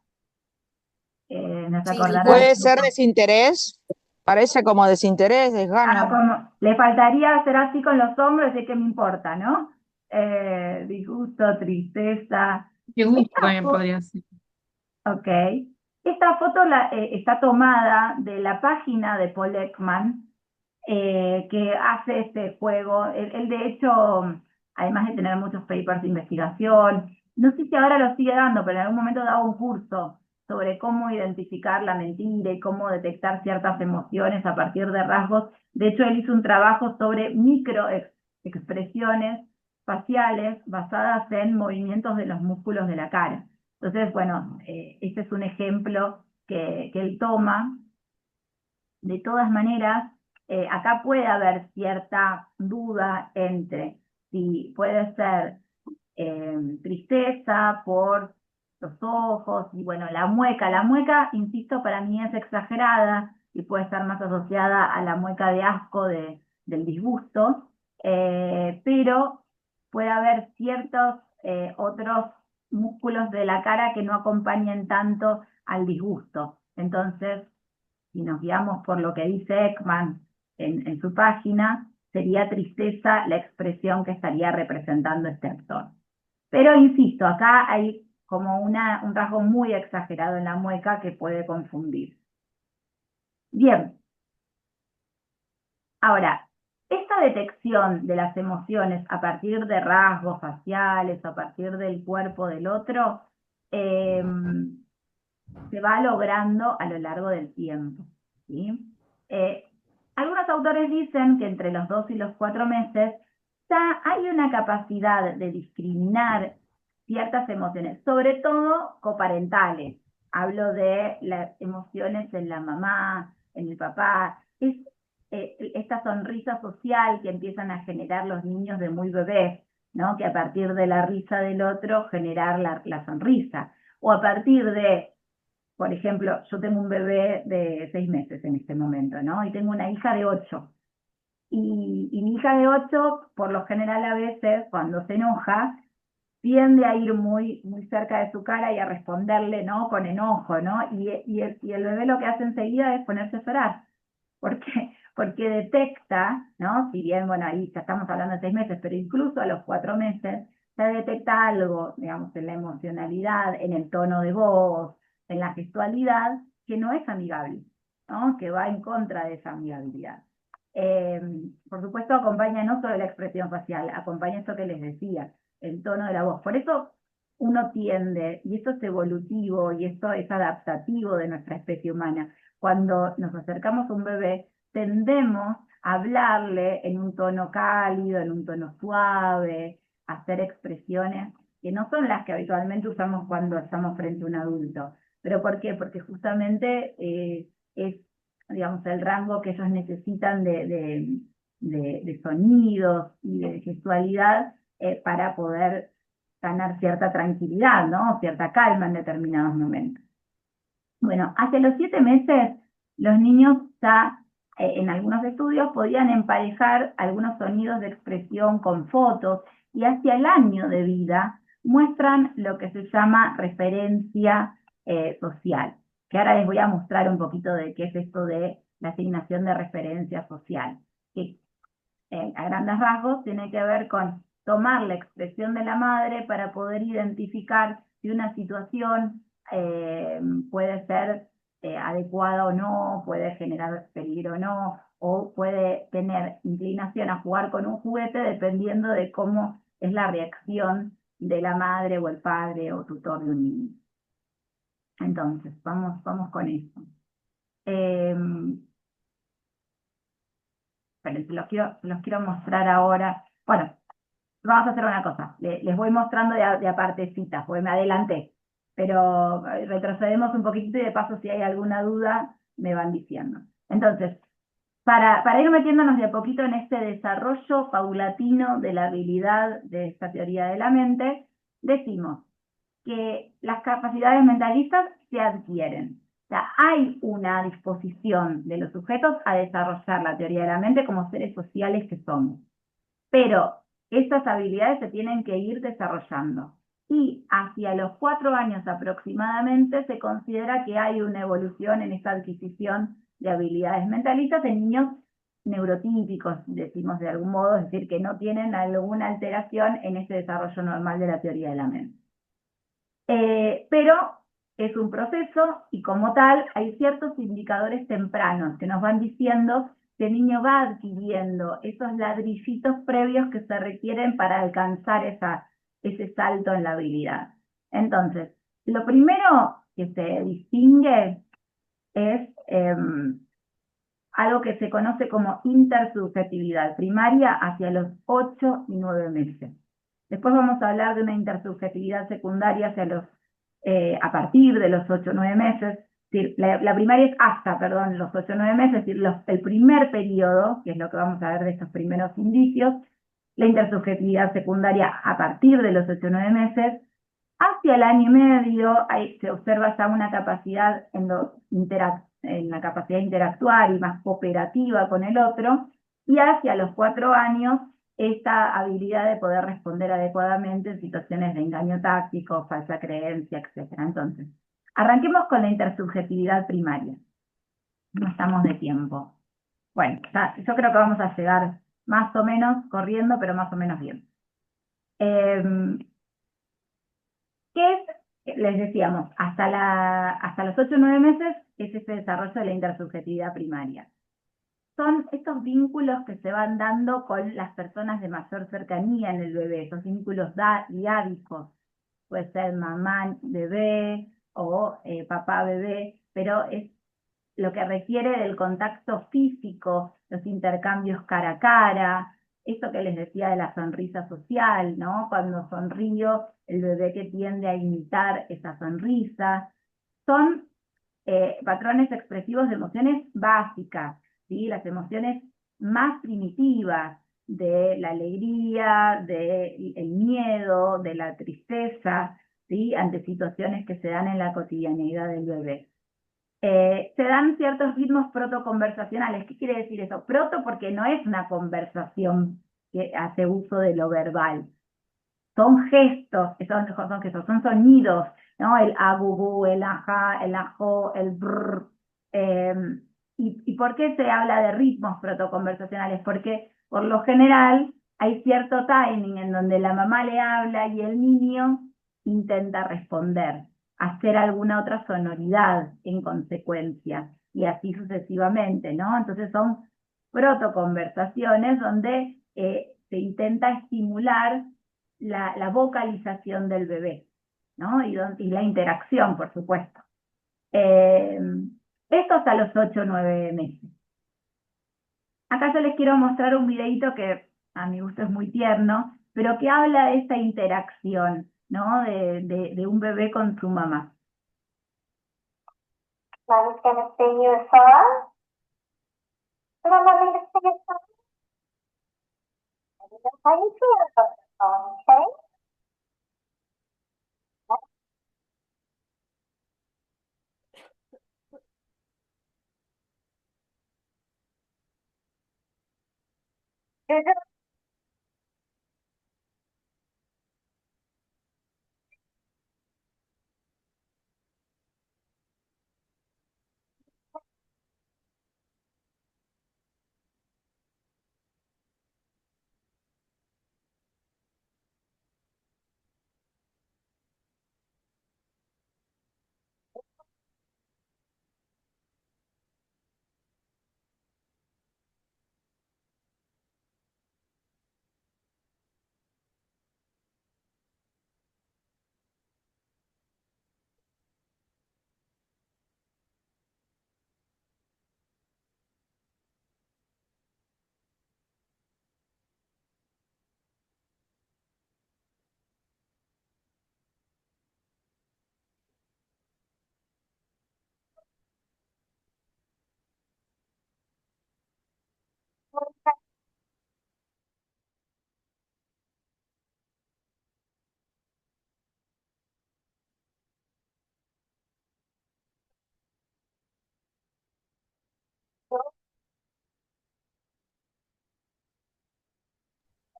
nos Sí, acordará. Puede ser desinterés, parece como desinterés, desgano. Como, le faltaría hacer así con los hombros, de qué me importa, ¿no? Disgusto, tristeza. Disgusto Esta también fo- podría ser. Ok. Esta foto está tomada de la página de Paul Ekman, que hace este juego. Él, de hecho, además de tener muchos papers de investigación, no sé si ahora lo sigue dando, pero en algún momento daba un curso sobre cómo identificar la mentira y cómo detectar ciertas emociones a partir de rasgos. De hecho, él hizo un trabajo sobre microexpresiones faciales basadas en movimientos de los músculos de la cara. Entonces, bueno, este es un ejemplo que él toma. De todas maneras, acá puede haber cierta duda entre si puede ser tristeza por los ojos y bueno, la mueca, insisto, para mí es exagerada y puede estar más asociada a la mueca de asco del disgusto, pero puede haber ciertos otros músculos de la cara que no acompañen tanto al disgusto. Entonces, si nos guiamos por lo que dice Ekman en su página, sería tristeza la expresión que estaría representando este actor. Pero insisto, acá hay como un rasgo muy exagerado en la mueca que puede confundir. Bien, ahora, esta detección de las emociones a partir de rasgos faciales, a partir del cuerpo del otro, se va logrando a lo largo del tiempo, ¿sí? Algunos autores dicen que entre los 2 y los 4 meses ya hay una capacidad de discriminar ciertas emociones, sobre todo coparentales. Hablo de las emociones en la mamá, en el papá. Es esta sonrisa social que empiezan a generar los niños de muy bebés, ¿no? Que a partir de la risa del otro generar la sonrisa. O a partir de, por ejemplo, yo tengo un bebé de 6 meses en este momento, ¿no? Y tengo una hija de 8. Y mi hija de 8, por lo general a veces, cuando se enoja, tiende a ir muy, muy cerca de su cara y a responderle, ¿no? Con enojo, ¿no? Y el bebé lo que hace enseguida es ponerse a llorar. ¿Por qué? Porque detecta, ¿no? Si bien, bueno, ahí ya estamos hablando de 6 meses, pero incluso a los 4 meses se detecta algo, digamos, en la emocionalidad, en el tono de voz, en la gestualidad, que no es amigable, ¿no? Que va en contra de esa amigabilidad. Eh, por supuesto, acompaña no solo la expresión facial, acompaña esto que les decía, el tono de la voz. Por eso uno tiende, y esto es evolutivo, y esto es adaptativo de nuestra especie humana, cuando nos acercamos a un bebé, tendemos a hablarle en un tono cálido, en un tono suave, a hacer expresiones que no son las que habitualmente usamos cuando estamos frente a un adulto. ¿Pero por qué? Porque justamente es, digamos, el rango que ellos necesitan de sonidos y de gestualidad para poder ganar cierta tranquilidad, ¿no? Cierta calma en determinados momentos. Bueno, hacia los 7 meses, los niños ya, en algunos estudios, podían emparejar algunos sonidos de expresión con fotos y hacia el año de vida muestran lo que se llama referencia social, que ahora les voy a mostrar un poquito de qué es esto de la asignación de referencia social, que a grandes rasgos tiene que ver con tomar la expresión de la madre para poder identificar si una situación puede ser adecuada o no, puede generar peligro o no, o puede tener inclinación a jugar con un juguete dependiendo de cómo es la reacción de la madre o el padre o tutor de un niño. Entonces, vamos con esto. Pero los quiero mostrar ahora. Bueno, vamos a hacer una cosa. Les voy mostrando de a partecitas, porque me adelanté. Pero retrocedemos un poquitito y de paso, si hay alguna duda, me van diciendo. Entonces, para ir metiéndonos de a poquito en este desarrollo paulatino de la habilidad de esta teoría de la mente, decimos que las capacidades mentalistas se adquieren. O sea, hay una disposición de los sujetos a desarrollar la teoría de la mente como seres sociales que somos. Pero estas habilidades se tienen que ir desarrollando. Y hacia los 4 años aproximadamente se considera que hay una evolución en esta adquisición de habilidades mentalistas en niños neurotípicos, decimos de algún modo, es decir, que no tienen alguna alteración en ese desarrollo normal de la teoría de la mente. Pero es un proceso y como tal hay ciertos indicadores tempranos que nos van diciendo que el niño va adquiriendo esos ladrillitos previos que se requieren para alcanzar ese salto en la habilidad. Entonces, lo primero que se distingue es algo que se conoce como intersubjetividad primaria hacia los 8 y 9 meses. Después vamos a hablar de una intersubjetividad secundaria a partir de los 8 o 9 meses. Es decir, la primaria es hasta, perdón, los 8 o 9 meses, es decir, el primer periodo, que es lo que vamos a ver de estos primeros indicios. La intersubjetividad secundaria a partir de los 8 o 9 meses. Hacia el año y medio se observa ya una capacidad en la capacidad de interactuar y más cooperativa con el otro, y hacia los 4 años esta habilidad de poder responder adecuadamente en situaciones de engaño táctico, falsa creencia, etc. Entonces, arranquemos con la intersubjetividad primaria. No estamos de tiempo. Bueno, yo creo que vamos a llegar más o menos corriendo, pero más o menos bien. ¿Qué es? Les decíamos, hasta los 8 o 9 meses es ese desarrollo de la intersubjetividad primaria. Son estos vínculos que se van dando con las personas de mayor cercanía en el bebé, esos vínculos diádicos. Puede ser mamá bebé o papá bebé, pero es lo que requiere del contacto físico, los intercambios cara a cara, esto que les decía de la sonrisa social, ¿no? Cuando sonrío, el bebé que tiende a imitar esa sonrisa. Son patrones expresivos de emociones básicas, ¿sí? Las emociones más primitivas de la alegría, del miedo, de la tristeza, ¿sí? Ante situaciones que se dan en la cotidianeidad del bebé. Se dan ciertos ritmos protoconversacionales. ¿Qué quiere decir eso? Proto porque no es una conversación que hace uso de lo verbal. Son gestos, son sonidos, ¿no? El agugu, el ajá, el ajo, el brr. ¿Y por qué se habla de ritmos protoconversacionales? Porque por lo general hay cierto timing en donde la mamá le habla y el niño intenta responder, hacer alguna otra sonoridad en consecuencia, y así sucesivamente, ¿no? Entonces son protoconversaciones donde se intenta estimular la vocalización del bebé, ¿no? Y la interacción, por supuesto. Esto hasta los 8 o 9 meses. Acá yo les quiero mostrar un videito que a mi gusto es muy tierno, pero que habla de esta interacción, ¿no? De un bebé con su mamá. Mommy's gonna sing you a song. You want mommy to sing a song? Let me know how you feel about the song, okay? You're just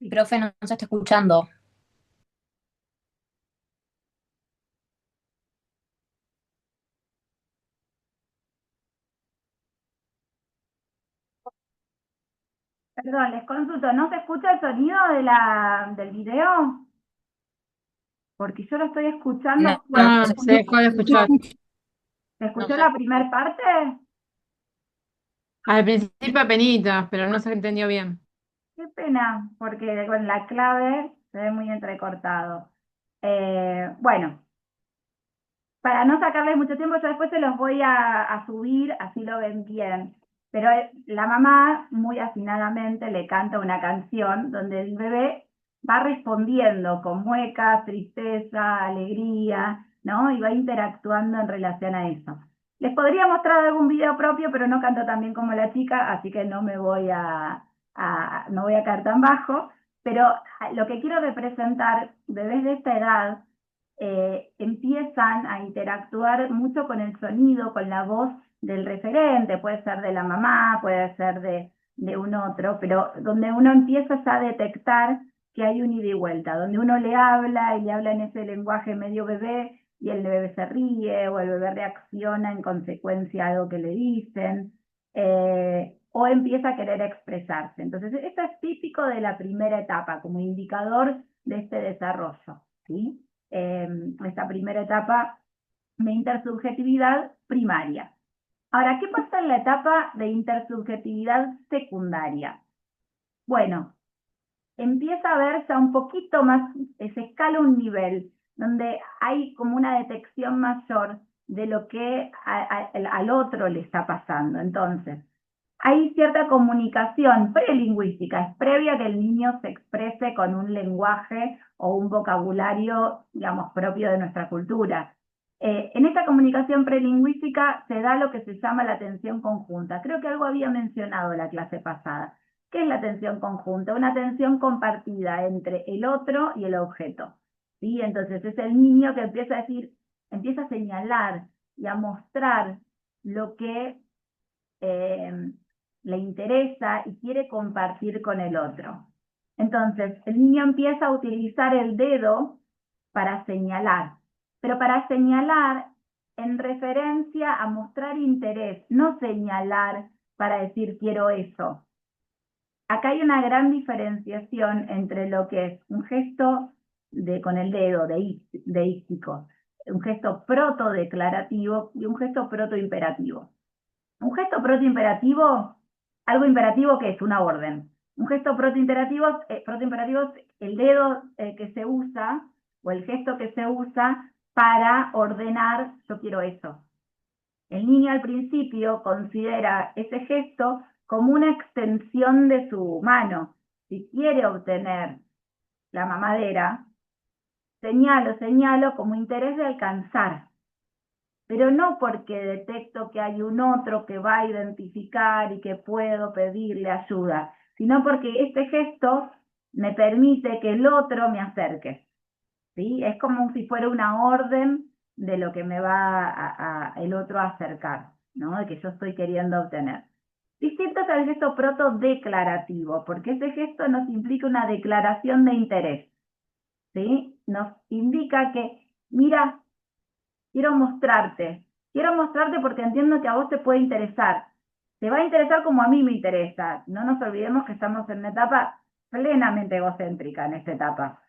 El profe no se está escuchando. Perdón, les consulto, ¿no se escucha el sonido del video? Porque yo lo estoy No, escuchando no No, fuerte. se se dejó de escuchar. ¿Se No escuchó se la escucha. primera parte? Al principio apenitas, pero no se entendió bien. Qué pena, porque con la clave se ve muy entrecortado. Bueno, para no sacarles mucho tiempo, yo después se los voy a subir, así lo ven bien. Pero la mamá, muy afinadamente, le canta una canción donde el bebé va respondiendo con muecas, tristeza, alegría, ¿no? Y va interactuando en relación a eso. Les podría mostrar algún video propio, pero no canto tan bien como la chica, así que no me voy no voy a caer tan bajo. Pero lo que quiero representar, bebés de esta edad, empiezan a interactuar mucho con el sonido, con la voz del referente, puede ser de la mamá, puede ser de un otro, pero donde uno empieza ya a detectar que hay un ida y vuelta, donde uno le habla y le habla en ese lenguaje medio bebé y el bebé se ríe o el bebé reacciona en consecuencia a algo que le dicen, o empieza a querer expresarse. Entonces, esto es típico de la primera etapa, como indicador de este desarrollo, ¿sí? Esta primera etapa de intersubjetividad primaria. Ahora, ¿qué pasa en la etapa de intersubjetividad secundaria? Bueno, empieza a verse un poquito más, se escala un nivel, donde hay como una detección mayor de lo que al otro le está pasando. Entonces, hay cierta comunicación prelingüística, es previa que el niño se exprese con un lenguaje o un vocabulario, digamos, propio de nuestra cultura. En esta comunicación prelingüística se da lo que se llama la atención conjunta. Creo que algo había mencionado la clase pasada. ¿Qué es la atención conjunta? Una atención compartida entre el otro y el objeto. ¿Sí? Entonces es el niño que empieza a decir, empieza a señalar y a mostrar lo que eh, le interesa y quiere compartir con el otro. Entonces, el niño empieza a utilizar el dedo para señalar, pero para señalar en referencia a mostrar interés, no señalar para decir quiero eso. Acá hay una gran diferenciación entre lo que es un gesto con el dedo deístico, un gesto protodeclarativo y un gesto protoimperativo. Un gesto protoimperativo, algo imperativo que es una orden. Un gesto protoimperativo es el dedo que se usa o el gesto que se usa para ordenar yo quiero eso. El niño al principio considera ese gesto como una extensión de su mano. Si quiere obtener la mamadera, señalo como interés de alcanzar, pero no porque detecto que hay un otro que va a identificar y que puedo pedirle ayuda, sino porque este gesto me permite que el otro me acerque, ¿sí? Es como si fuera una orden de lo que me va el otro a acercar, ¿no? De que yo estoy queriendo obtener. Distinto es el gesto protodeclarativo, porque ese gesto nos implica una declaración de interés, ¿sí? Nos indica que, mira, quiero mostrarte porque entiendo que a vos te puede interesar. Te va a interesar como a mí me interesa. No nos olvidemos que estamos en una etapa plenamente egocéntrica en esta etapa,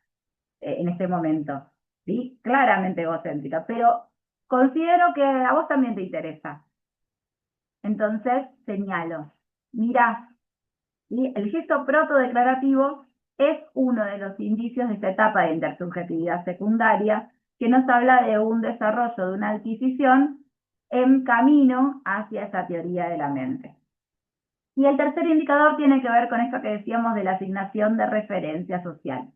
en este momento. ¿Sí? Claramente egocéntrica, pero considero que a vos también te interesa. Entonces, señalo. Mirá, ¿sí? El gesto protodeclarativo es uno de los indicios de esta etapa de intersubjetividad secundaria que nos habla de un desarrollo de una adquisición en camino hacia esa teoría de la mente. Y el tercer indicador tiene que ver con esto que decíamos de la asignación de referencia social.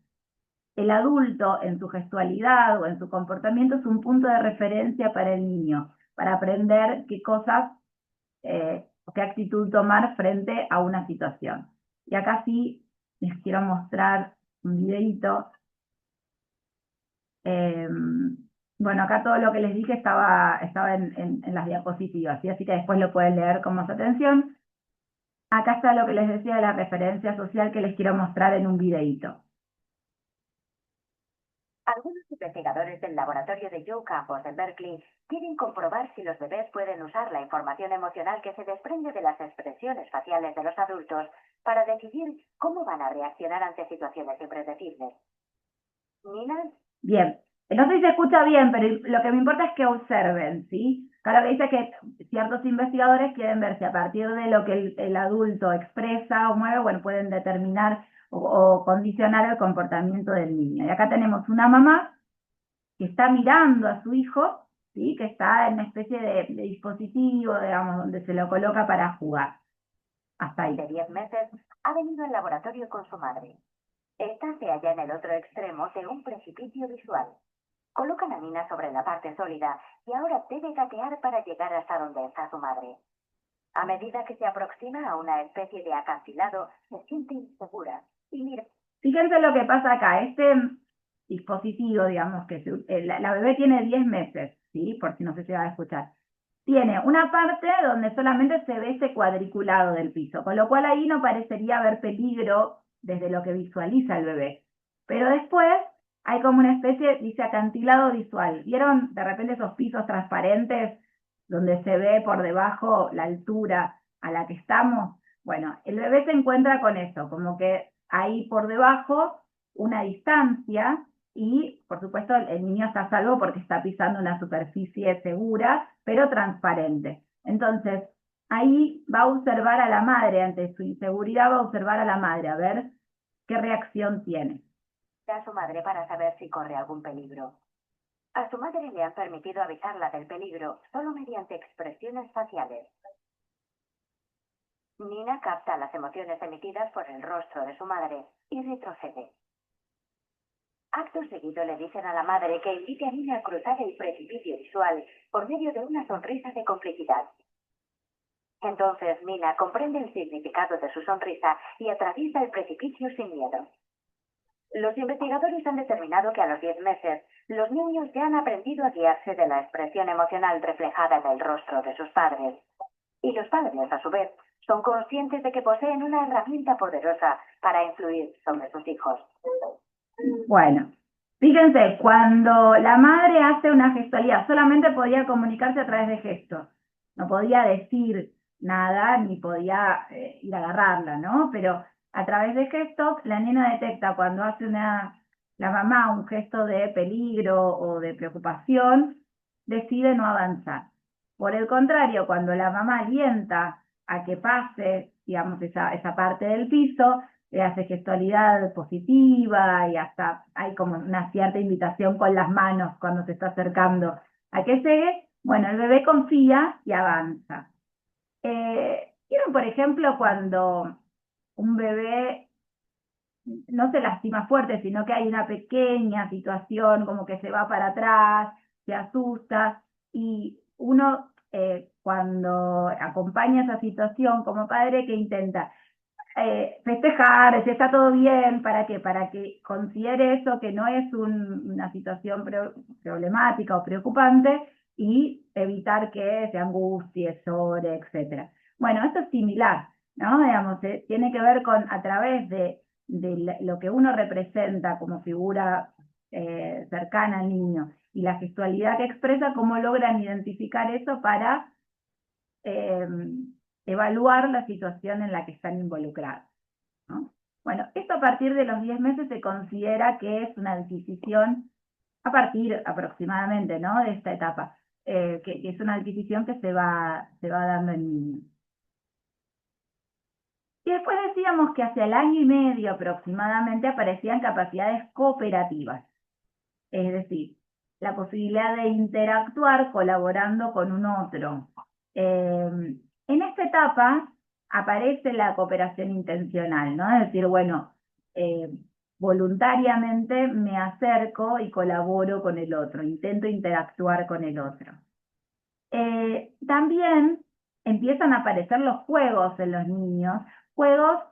El adulto en su gestualidad o en su comportamiento es un punto de referencia para el niño, para aprender qué cosas o qué actitud tomar frente a una situación. Y acá sí les quiero mostrar un videito. Bueno, acá todo lo que les dije estaba en las diapositivas, ¿sí? Así que después lo pueden leer con más atención. Acá está lo que les decía de la referencia social que les quiero mostrar en un videíto. Algunos investigadores del laboratorio de Joe Campos en Berkeley quieren comprobar si los bebés pueden usar la información emocional que se desprende de las expresiones faciales de los adultos para decidir cómo van a reaccionar ante situaciones impredecibles. Nina. Bien, no sé si se escucha bien, pero lo que me importa es que observen, ¿sí? Claro que dice que ciertos investigadores quieren ver si a partir de lo que el adulto expresa o mueve, bueno, pueden determinar o condicionar el comportamiento del niño. Y acá tenemos una mamá que está mirando a su hijo, ¿sí? Que está en una especie de dispositivo, digamos, donde se lo coloca para jugar. Hasta ahí. De 10 meses, ha venido al laboratorio con su madre. Esta se halla en el otro extremo de un precipicio visual. Colocan a Nina sobre la parte sólida y ahora debe gatear para llegar hasta donde está su madre. A medida que se aproxima a una especie de acantilado, se siente insegura. Y mira. Fíjense lo que pasa acá. Este dispositivo, digamos, que la bebé tiene 10 meses, ¿sí? Por si no se va a escuchar. Tiene una parte donde solamente se ve ese cuadriculado del piso, con lo cual ahí no parecería haber peligro desde lo que visualiza el bebé. Pero después hay como una especie, dice acantilado visual. ¿Vieron de repente esos pisos transparentes donde se ve por debajo la altura a la que estamos? Bueno, el bebé se encuentra con eso, como que hay por debajo una distancia y, por supuesto, el niño está a salvo porque está pisando una superficie segura, pero transparente. Entonces, ahí va a observar a la madre, ante su inseguridad va a observar a la madre, a ver qué reacción tiene. A su madre para saber si corre algún peligro. A su madre le han permitido avisarla del peligro solo mediante expresiones faciales. Nina capta las emociones emitidas por el rostro de su madre y retrocede. Acto seguido le dicen a la madre que invite a Nina a cruzar el precipicio visual por medio de una sonrisa de complicidad. Entonces Nina comprende el significado de su sonrisa y atraviesa el precipicio sin miedo. Los investigadores han determinado que a los 10 meses, los niños ya han aprendido a guiarse de la expresión emocional reflejada en el rostro de sus padres. Y los padres, a su vez, son conscientes de que poseen una herramienta poderosa para influir sobre sus hijos. Bueno, fíjense, cuando la madre hace una gestualidad, solamente podía comunicarse a través de gestos. No podía decir nada, ni podía ir a agarrarla, ¿no? Pero a través de gestos, la nena detecta cuando hace la mamá un gesto de peligro o de preocupación, decide no avanzar. Por el contrario, cuando la mamá alienta a que pase, digamos, esa parte del piso, le hace gestualidad positiva y hasta hay como una cierta invitación con las manos cuando se está acercando a que llegue, bueno, el bebé confía y avanza. ¿Vieron, por ejemplo, cuando un bebé no se lastima fuerte, sino que hay una pequeña situación como que se va para atrás, se asusta, y uno cuando acompaña esa situación como padre, que intenta festejar, si está todo bien, ¿para qué? Para que considere eso que no es una situación problemática o preocupante y evitar que se angustie, llore, etc. Bueno, esto es similar, ¿no? Digamos, tiene que ver con, a través de lo que uno representa como figura cercana al niño y la gestualidad que expresa, cómo logran identificar eso para evaluar la situación en la que están involucrados, ¿no? Bueno, esto a partir de los 10 meses se considera que es una adquisición, a partir aproximadamente, ¿no?, de esta etapa, que es una adquisición que se va dando en niños. Y después decíamos que hacia el año y medio aproximadamente aparecían capacidades cooperativas, es decir, la posibilidad de interactuar colaborando con un otro. En esta etapa aparece la cooperación intencional, ¿no? Es decir, bueno, voluntariamente me acerco y colaboro con el otro, intento interactuar con el otro. También empiezan a aparecer los juegos en los niños, juegos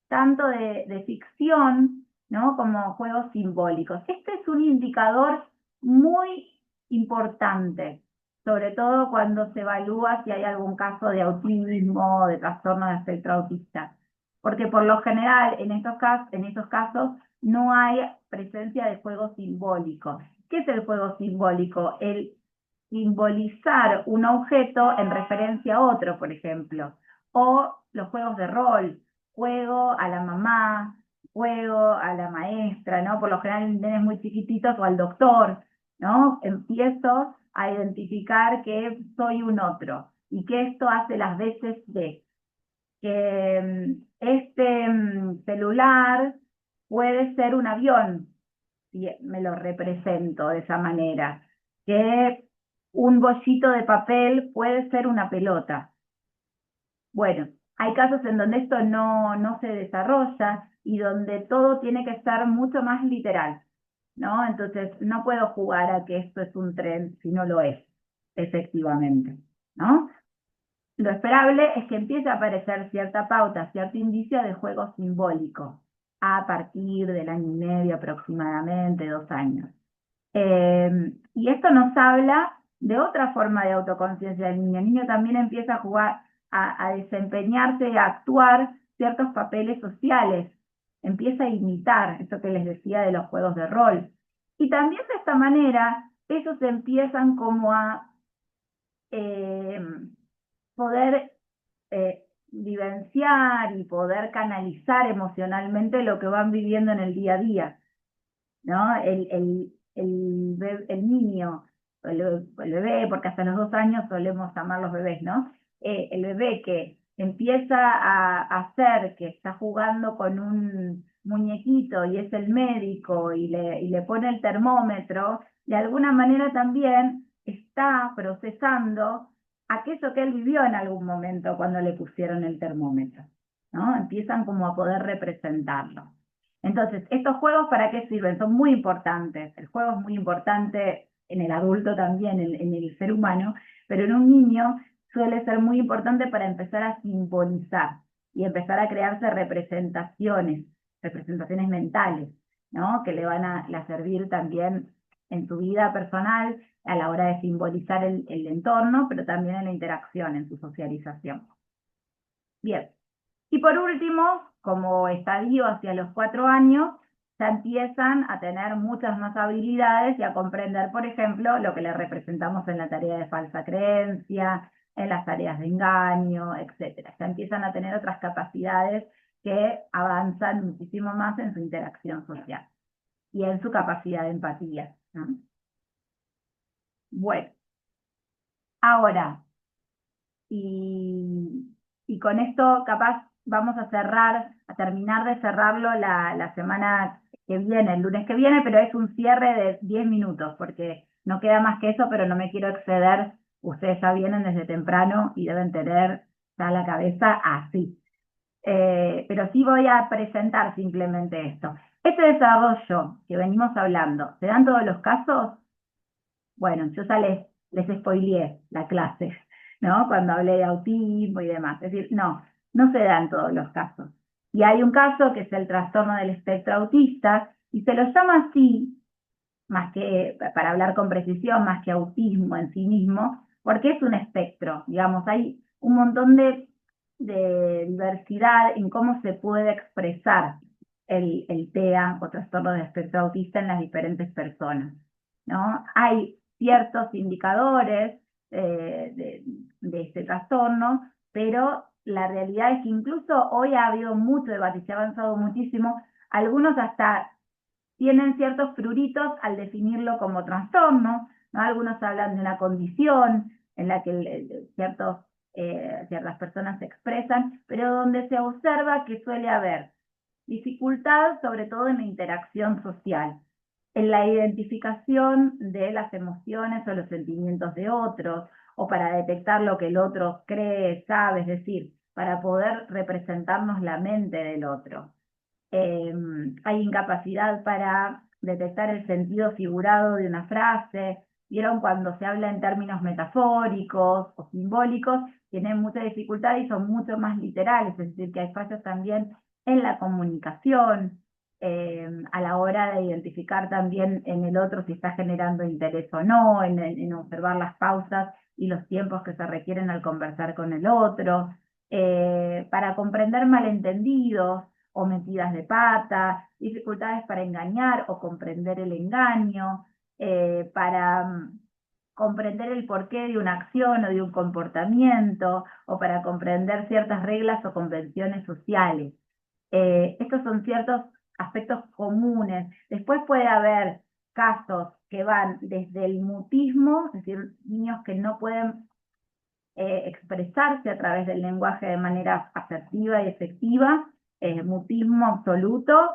tanto de ficción, ¿no?, como juegos simbólicos. Este es un indicador muy importante, sobre todo cuando se evalúa si hay algún caso de autismo o de trastorno de espectro autista. Porque por lo general en esos casos no hay presencia de juego simbólico. ¿Qué es el juego simbólico? El simbolizar un objeto en referencia a otro, por ejemplo. O los juegos de rol, juego a la mamá, juego a la maestra, ¿no? Por lo general en nenes muy chiquititos o al doctor, ¿no? Empiezo a identificar que soy un otro y que esto hace las veces de que este celular puede ser un avión, si me lo represento de esa manera, que un bollito de papel puede ser una pelota. Bueno, hay casos en donde esto no se desarrolla y donde todo tiene que estar mucho más literal, ¿no? Entonces, no puedo jugar a que esto es un tren si no lo es, efectivamente, ¿no? Lo esperable es que empiece a aparecer cierta pauta, cierto indicio de juego simbólico a partir del año y medio aproximadamente, 2 años. Y esto nos habla de otra forma de autoconciencia del niño. El niño también empieza a jugar, a desempeñarse, a actuar ciertos papeles sociales. Empieza a imitar, eso que les decía de los juegos de rol. Y también de esta manera, ellos empiezan como a poder vivenciar y poder canalizar emocionalmente lo que van viviendo en el día a día, ¿no? El niño, el bebé, porque hasta los 2 años solemos llamar los bebés, ¿no? El bebé que empieza a hacer que está jugando con un muñequito y es el médico y le pone el termómetro, de alguna manera también está procesando aquello que él vivió en algún momento cuando le pusieron el termómetro, ¿no? Empiezan como a poder representarlo. Entonces, ¿estos juegos para qué sirven? Son muy importantes. El juego es muy importante en el adulto también, en el ser humano, pero en un niño suele ser muy importante para empezar a simbolizar y empezar a crearse representaciones mentales, ¿no? Que le van a servir también en su vida personal a la hora de simbolizar el entorno, pero también en la interacción, en su socialización. Bien. Y por último, como estadio hacia los 4 años, ya empiezan a tener muchas más habilidades y a comprender, por ejemplo, lo que le representamos en la tarea de falsa creencia, en las tareas de engaño, etc. Ya empiezan a tener otras capacidades que avanzan muchísimo más en su interacción social y en su capacidad de empatía, ¿no? Bueno, ahora, y con esto capaz vamos a terminar de cerrarlo la semana que viene, el lunes que viene, pero es un cierre de 10 minutos, porque no queda más que eso, pero no me quiero exceder. Ustedes ya vienen desde temprano y deben tener ya la cabeza así. Pero sí voy a presentar simplemente esto. Este desarrollo que venimos hablando, ¿se dan todos los casos? Bueno, yo ya les spoileé la clase, ¿no? Cuando hablé de autismo y demás. Es decir, no se dan todos los casos. Y hay un caso que es el trastorno del espectro autista, y se lo llama así, más que, para hablar con precisión, más que autismo en sí mismo, porque es un espectro, digamos, hay un montón de diversidad en cómo se puede expresar el TEA o trastorno del espectro autista en las diferentes personas, ¿no? Hay ciertos indicadores de este trastorno, pero la realidad es que incluso hoy ha habido mucho debate y se ha avanzado muchísimo. Algunos hasta tienen ciertos pruritos al definirlo como trastorno, ¿no? Algunos hablan de una condición en la que ciertas personas se expresan, pero donde se observa que suele haber dificultad, sobre todo en la interacción social, en la identificación de las emociones o los sentimientos de otros, o para detectar lo que el otro cree, sabe, es decir, para poder representarnos la mente del otro. Hay incapacidad para detectar el sentido figurado de una frase. Vieron cuando se habla en términos metafóricos o simbólicos, tienen mucha dificultad y son mucho más literales, es decir, que hay fallos también en la comunicación. a la hora de identificar también en el otro si está generando interés o no, en observar las pausas y los tiempos que se requieren al conversar con el otro, para comprender malentendidos o metidas de pata, dificultades para engañar o comprender el engaño, para comprender el porqué de una acción o de un comportamiento, o para comprender ciertas reglas o convenciones sociales. Estos son ciertos aspectos comunes. Después puede haber casos que van desde el mutismo, es decir, niños que no pueden expresarse a través del lenguaje de manera asertiva y efectiva, mutismo absoluto,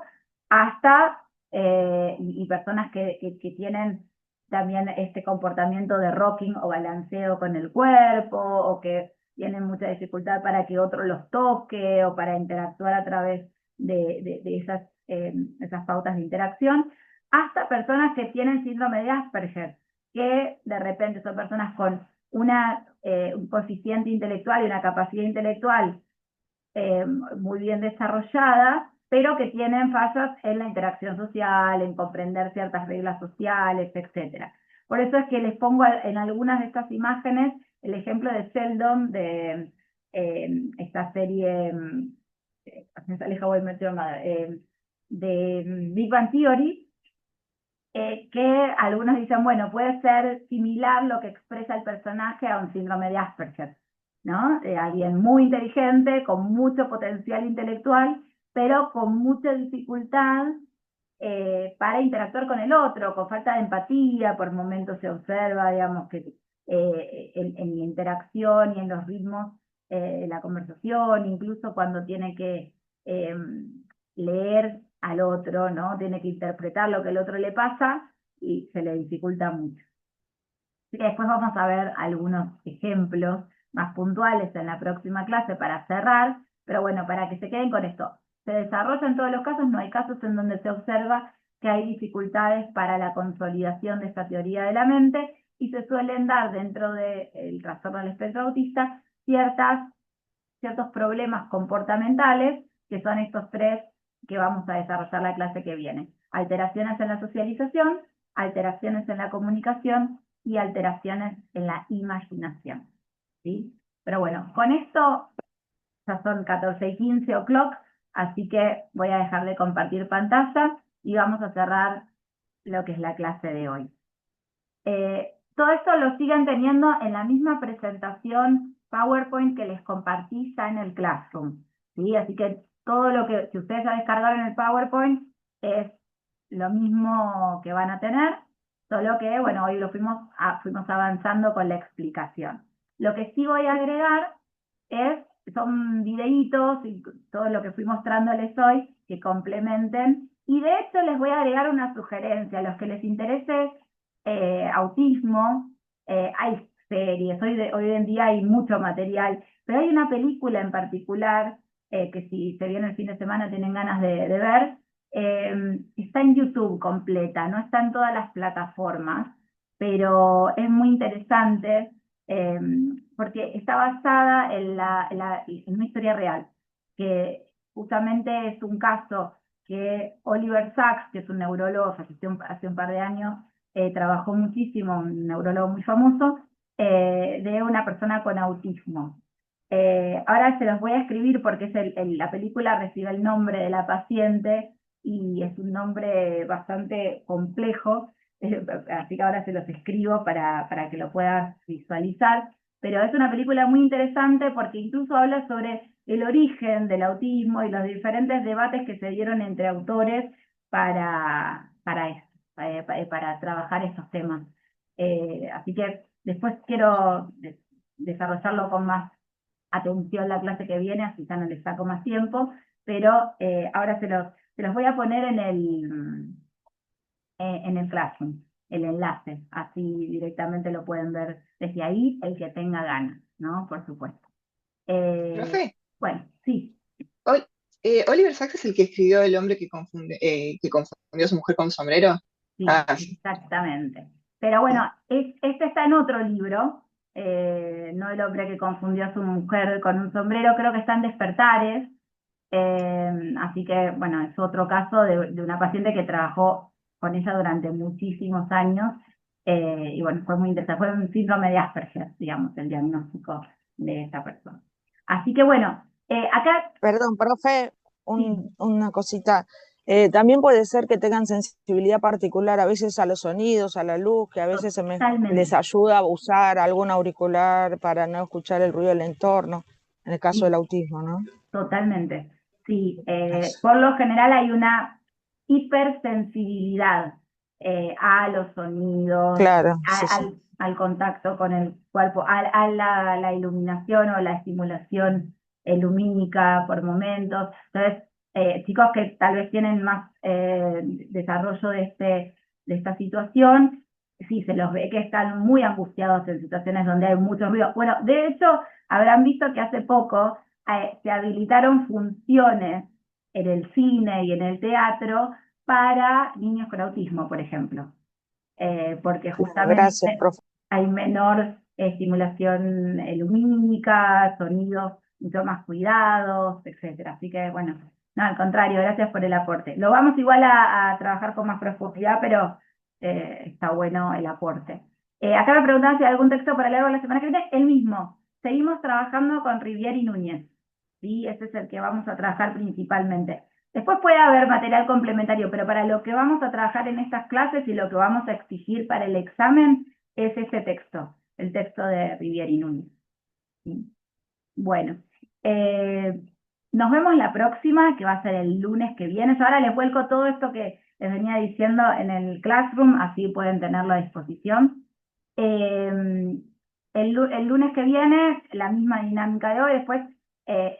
hasta y personas que tienen también este comportamiento de rocking o balanceo con el cuerpo, o que tienen mucha dificultad para que otro los toque, o para interactuar a través de esas pautas de interacción, hasta personas que tienen síndrome de Asperger, que de repente son personas con un coeficiente intelectual y una capacidad intelectual muy bien desarrollada, pero que tienen fallas en la interacción social, en comprender ciertas reglas sociales, etc. Por eso es que les pongo en algunas de estas imágenes el ejemplo de Sheldon, de esta serie, me sale How I Met Your Mother, de Big Bang Theory, que algunos dicen, bueno, puede ser similar lo que expresa el personaje a un síndrome de Asperger, ¿no? Alguien muy inteligente, con mucho potencial intelectual, pero con mucha dificultad para interactuar con el otro, con falta de empatía, por momentos se observa, digamos, que en la interacción y en los ritmos de la conversación, incluso cuando tiene que leer al otro, ¿no? Tiene que interpretar lo que el otro le pasa y se le dificulta mucho. Así que después vamos a ver algunos ejemplos más puntuales en la próxima clase para cerrar, pero bueno, para que se queden con esto. Se desarrolla en todos los casos, no hay casos en donde se observa que hay dificultades para la consolidación de esta teoría de la mente, y se suelen dar dentro del trastorno del espectro autista ciertos problemas comportamentales, que son estos tres que vamos a desarrollar la clase que viene. Alteraciones en la socialización, alteraciones en la comunicación y alteraciones en la imaginación, ¿sí? Pero bueno, con esto ya son 14:15 o'clock, así que voy a dejar de compartir pantalla y vamos a cerrar lo que es la clase de hoy. Todo esto lo siguen teniendo en la misma presentación PowerPoint que les compartí ya en el Classroom, ¿sí? Así que todo lo que, si ustedes ya descargaron el PowerPoint, es lo mismo que van a tener, solo que, bueno, hoy fuimos avanzando con la explicación. Lo que sí voy a agregar son videitos y todo lo que fui mostrándoles hoy que complementen, y de hecho les voy a agregar una sugerencia. A los que les interese autismo, hay series, hoy en día hay mucho material, pero hay una película en particular que si se viene el fin de semana tienen ganas de ver, está en YouTube completa, no está en todas las plataformas, pero es muy interesante porque está basada en una historia real, que justamente es un caso que Oliver Sacks, que es un neurólogo, falleció hace un par de años, trabajó muchísimo, un neurólogo muy famoso, de una persona con autismo. Ahora se los voy a escribir porque la película recibe el nombre de la paciente y es un nombre bastante complejo, así que ahora se los escribo para que lo puedas visualizar. Pero es una película muy interesante porque incluso habla sobre el origen del autismo y los diferentes debates que se dieron entre autores para trabajar estos temas. Así que después quiero desarrollarlo con más atención la clase que viene, así ya no les saco más tiempo, pero ahora se los voy a poner en el Classroom, el enlace, así directamente lo pueden ver desde ahí, el que tenga ganas, ¿no? Por supuesto. Profe, Bueno, sí. Oliver Sacks es el que escribió El hombre que confundió a su mujer con un sombrero. Sí, Sí. exactamente. Pero bueno, este está en otro libro, no El hombre que confundió a su mujer con un sombrero, creo que está en Despertares, Así que, bueno, es otro caso de una paciente que trabajó con ella durante muchísimos años, y bueno, fue muy interesante, fue un síndrome de Asperger, digamos, el diagnóstico de esta persona. Así que bueno, acá Perdón, profe, sí, una cosita. También puede ser que tengan sensibilidad particular a veces a los sonidos, a la luz, que a veces les totalmente, ayuda a usar algún auricular para no escuchar el ruido del entorno, en el caso sí, del autismo, ¿no? totalmente. Sí, Eso. por lo general hay una hipersensibilidad a los sonidos, Claro, sí, sí. al contacto con el cuerpo, a la iluminación o la estimulación lumínica por momentos. Entonces, chicos que tal vez tienen más desarrollo de esta situación, sí, se los ve que están muy angustiados en situaciones donde hay mucho ruido. Bueno, de hecho, habrán visto que hace poco se habilitaron funciones en el cine y en el teatro para niños con autismo, por ejemplo, porque Claro, gracias, justamente profe. hay menor estimulación lumínica, sonidos mucho más cuidados, etcétera. Así que bueno, no, al contrario, gracias por el aporte. Lo vamos igual a trabajar con más profundidad, pero está bueno el aporte. Acá me preguntaban si hay algún texto para leer la semana que viene. El mismo. Seguimos trabajando con Rivière y Núñez. ¿Sí? Ese es el que vamos a trabajar principalmente. Después puede haber material complementario, pero para lo que vamos a trabajar en estas clases y lo que vamos a exigir para el examen es ese texto, el texto de Rivière y Núñez. ¿Sí? Bueno, eh, nos vemos la próxima, que va a ser el lunes que viene. Yo ahora les vuelco todo esto que les venía diciendo en el Classroom, así pueden tenerlo a disposición. El lunes que viene, la misma dinámica de hoy. Después,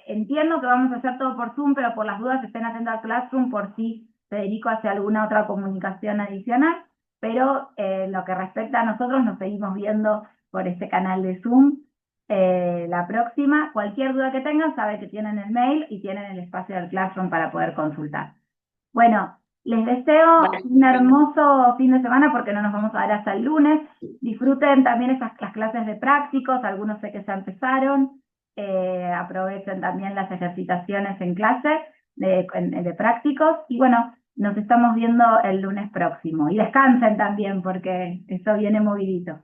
entiendo que vamos a hacer todo por Zoom, pero por las dudas estén atentos al Classroom por si Federico hace alguna otra comunicación adicional. Pero en lo que respecta a nosotros, nos seguimos viendo por este canal de Zoom. La próxima, cualquier duda que tengan, sabe que tienen el mail y tienen el espacio del Classroom para poder consultar. Bueno, les deseo Vale. un hermoso fin de semana porque no nos vamos a ver hasta el lunes. Disfruten también las clases de prácticos, algunos sé que ya empezaron. Aprovechen también las ejercitaciones en clase de prácticos. Y bueno, nos estamos viendo el lunes próximo. Y descansen también porque eso viene movidito.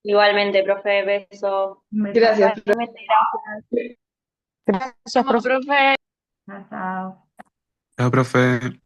Igualmente, profe, beso. Un beso. Gracias, Igualmente, gracias. Gracias, profe. profe. Chao, chao. Chao, profe.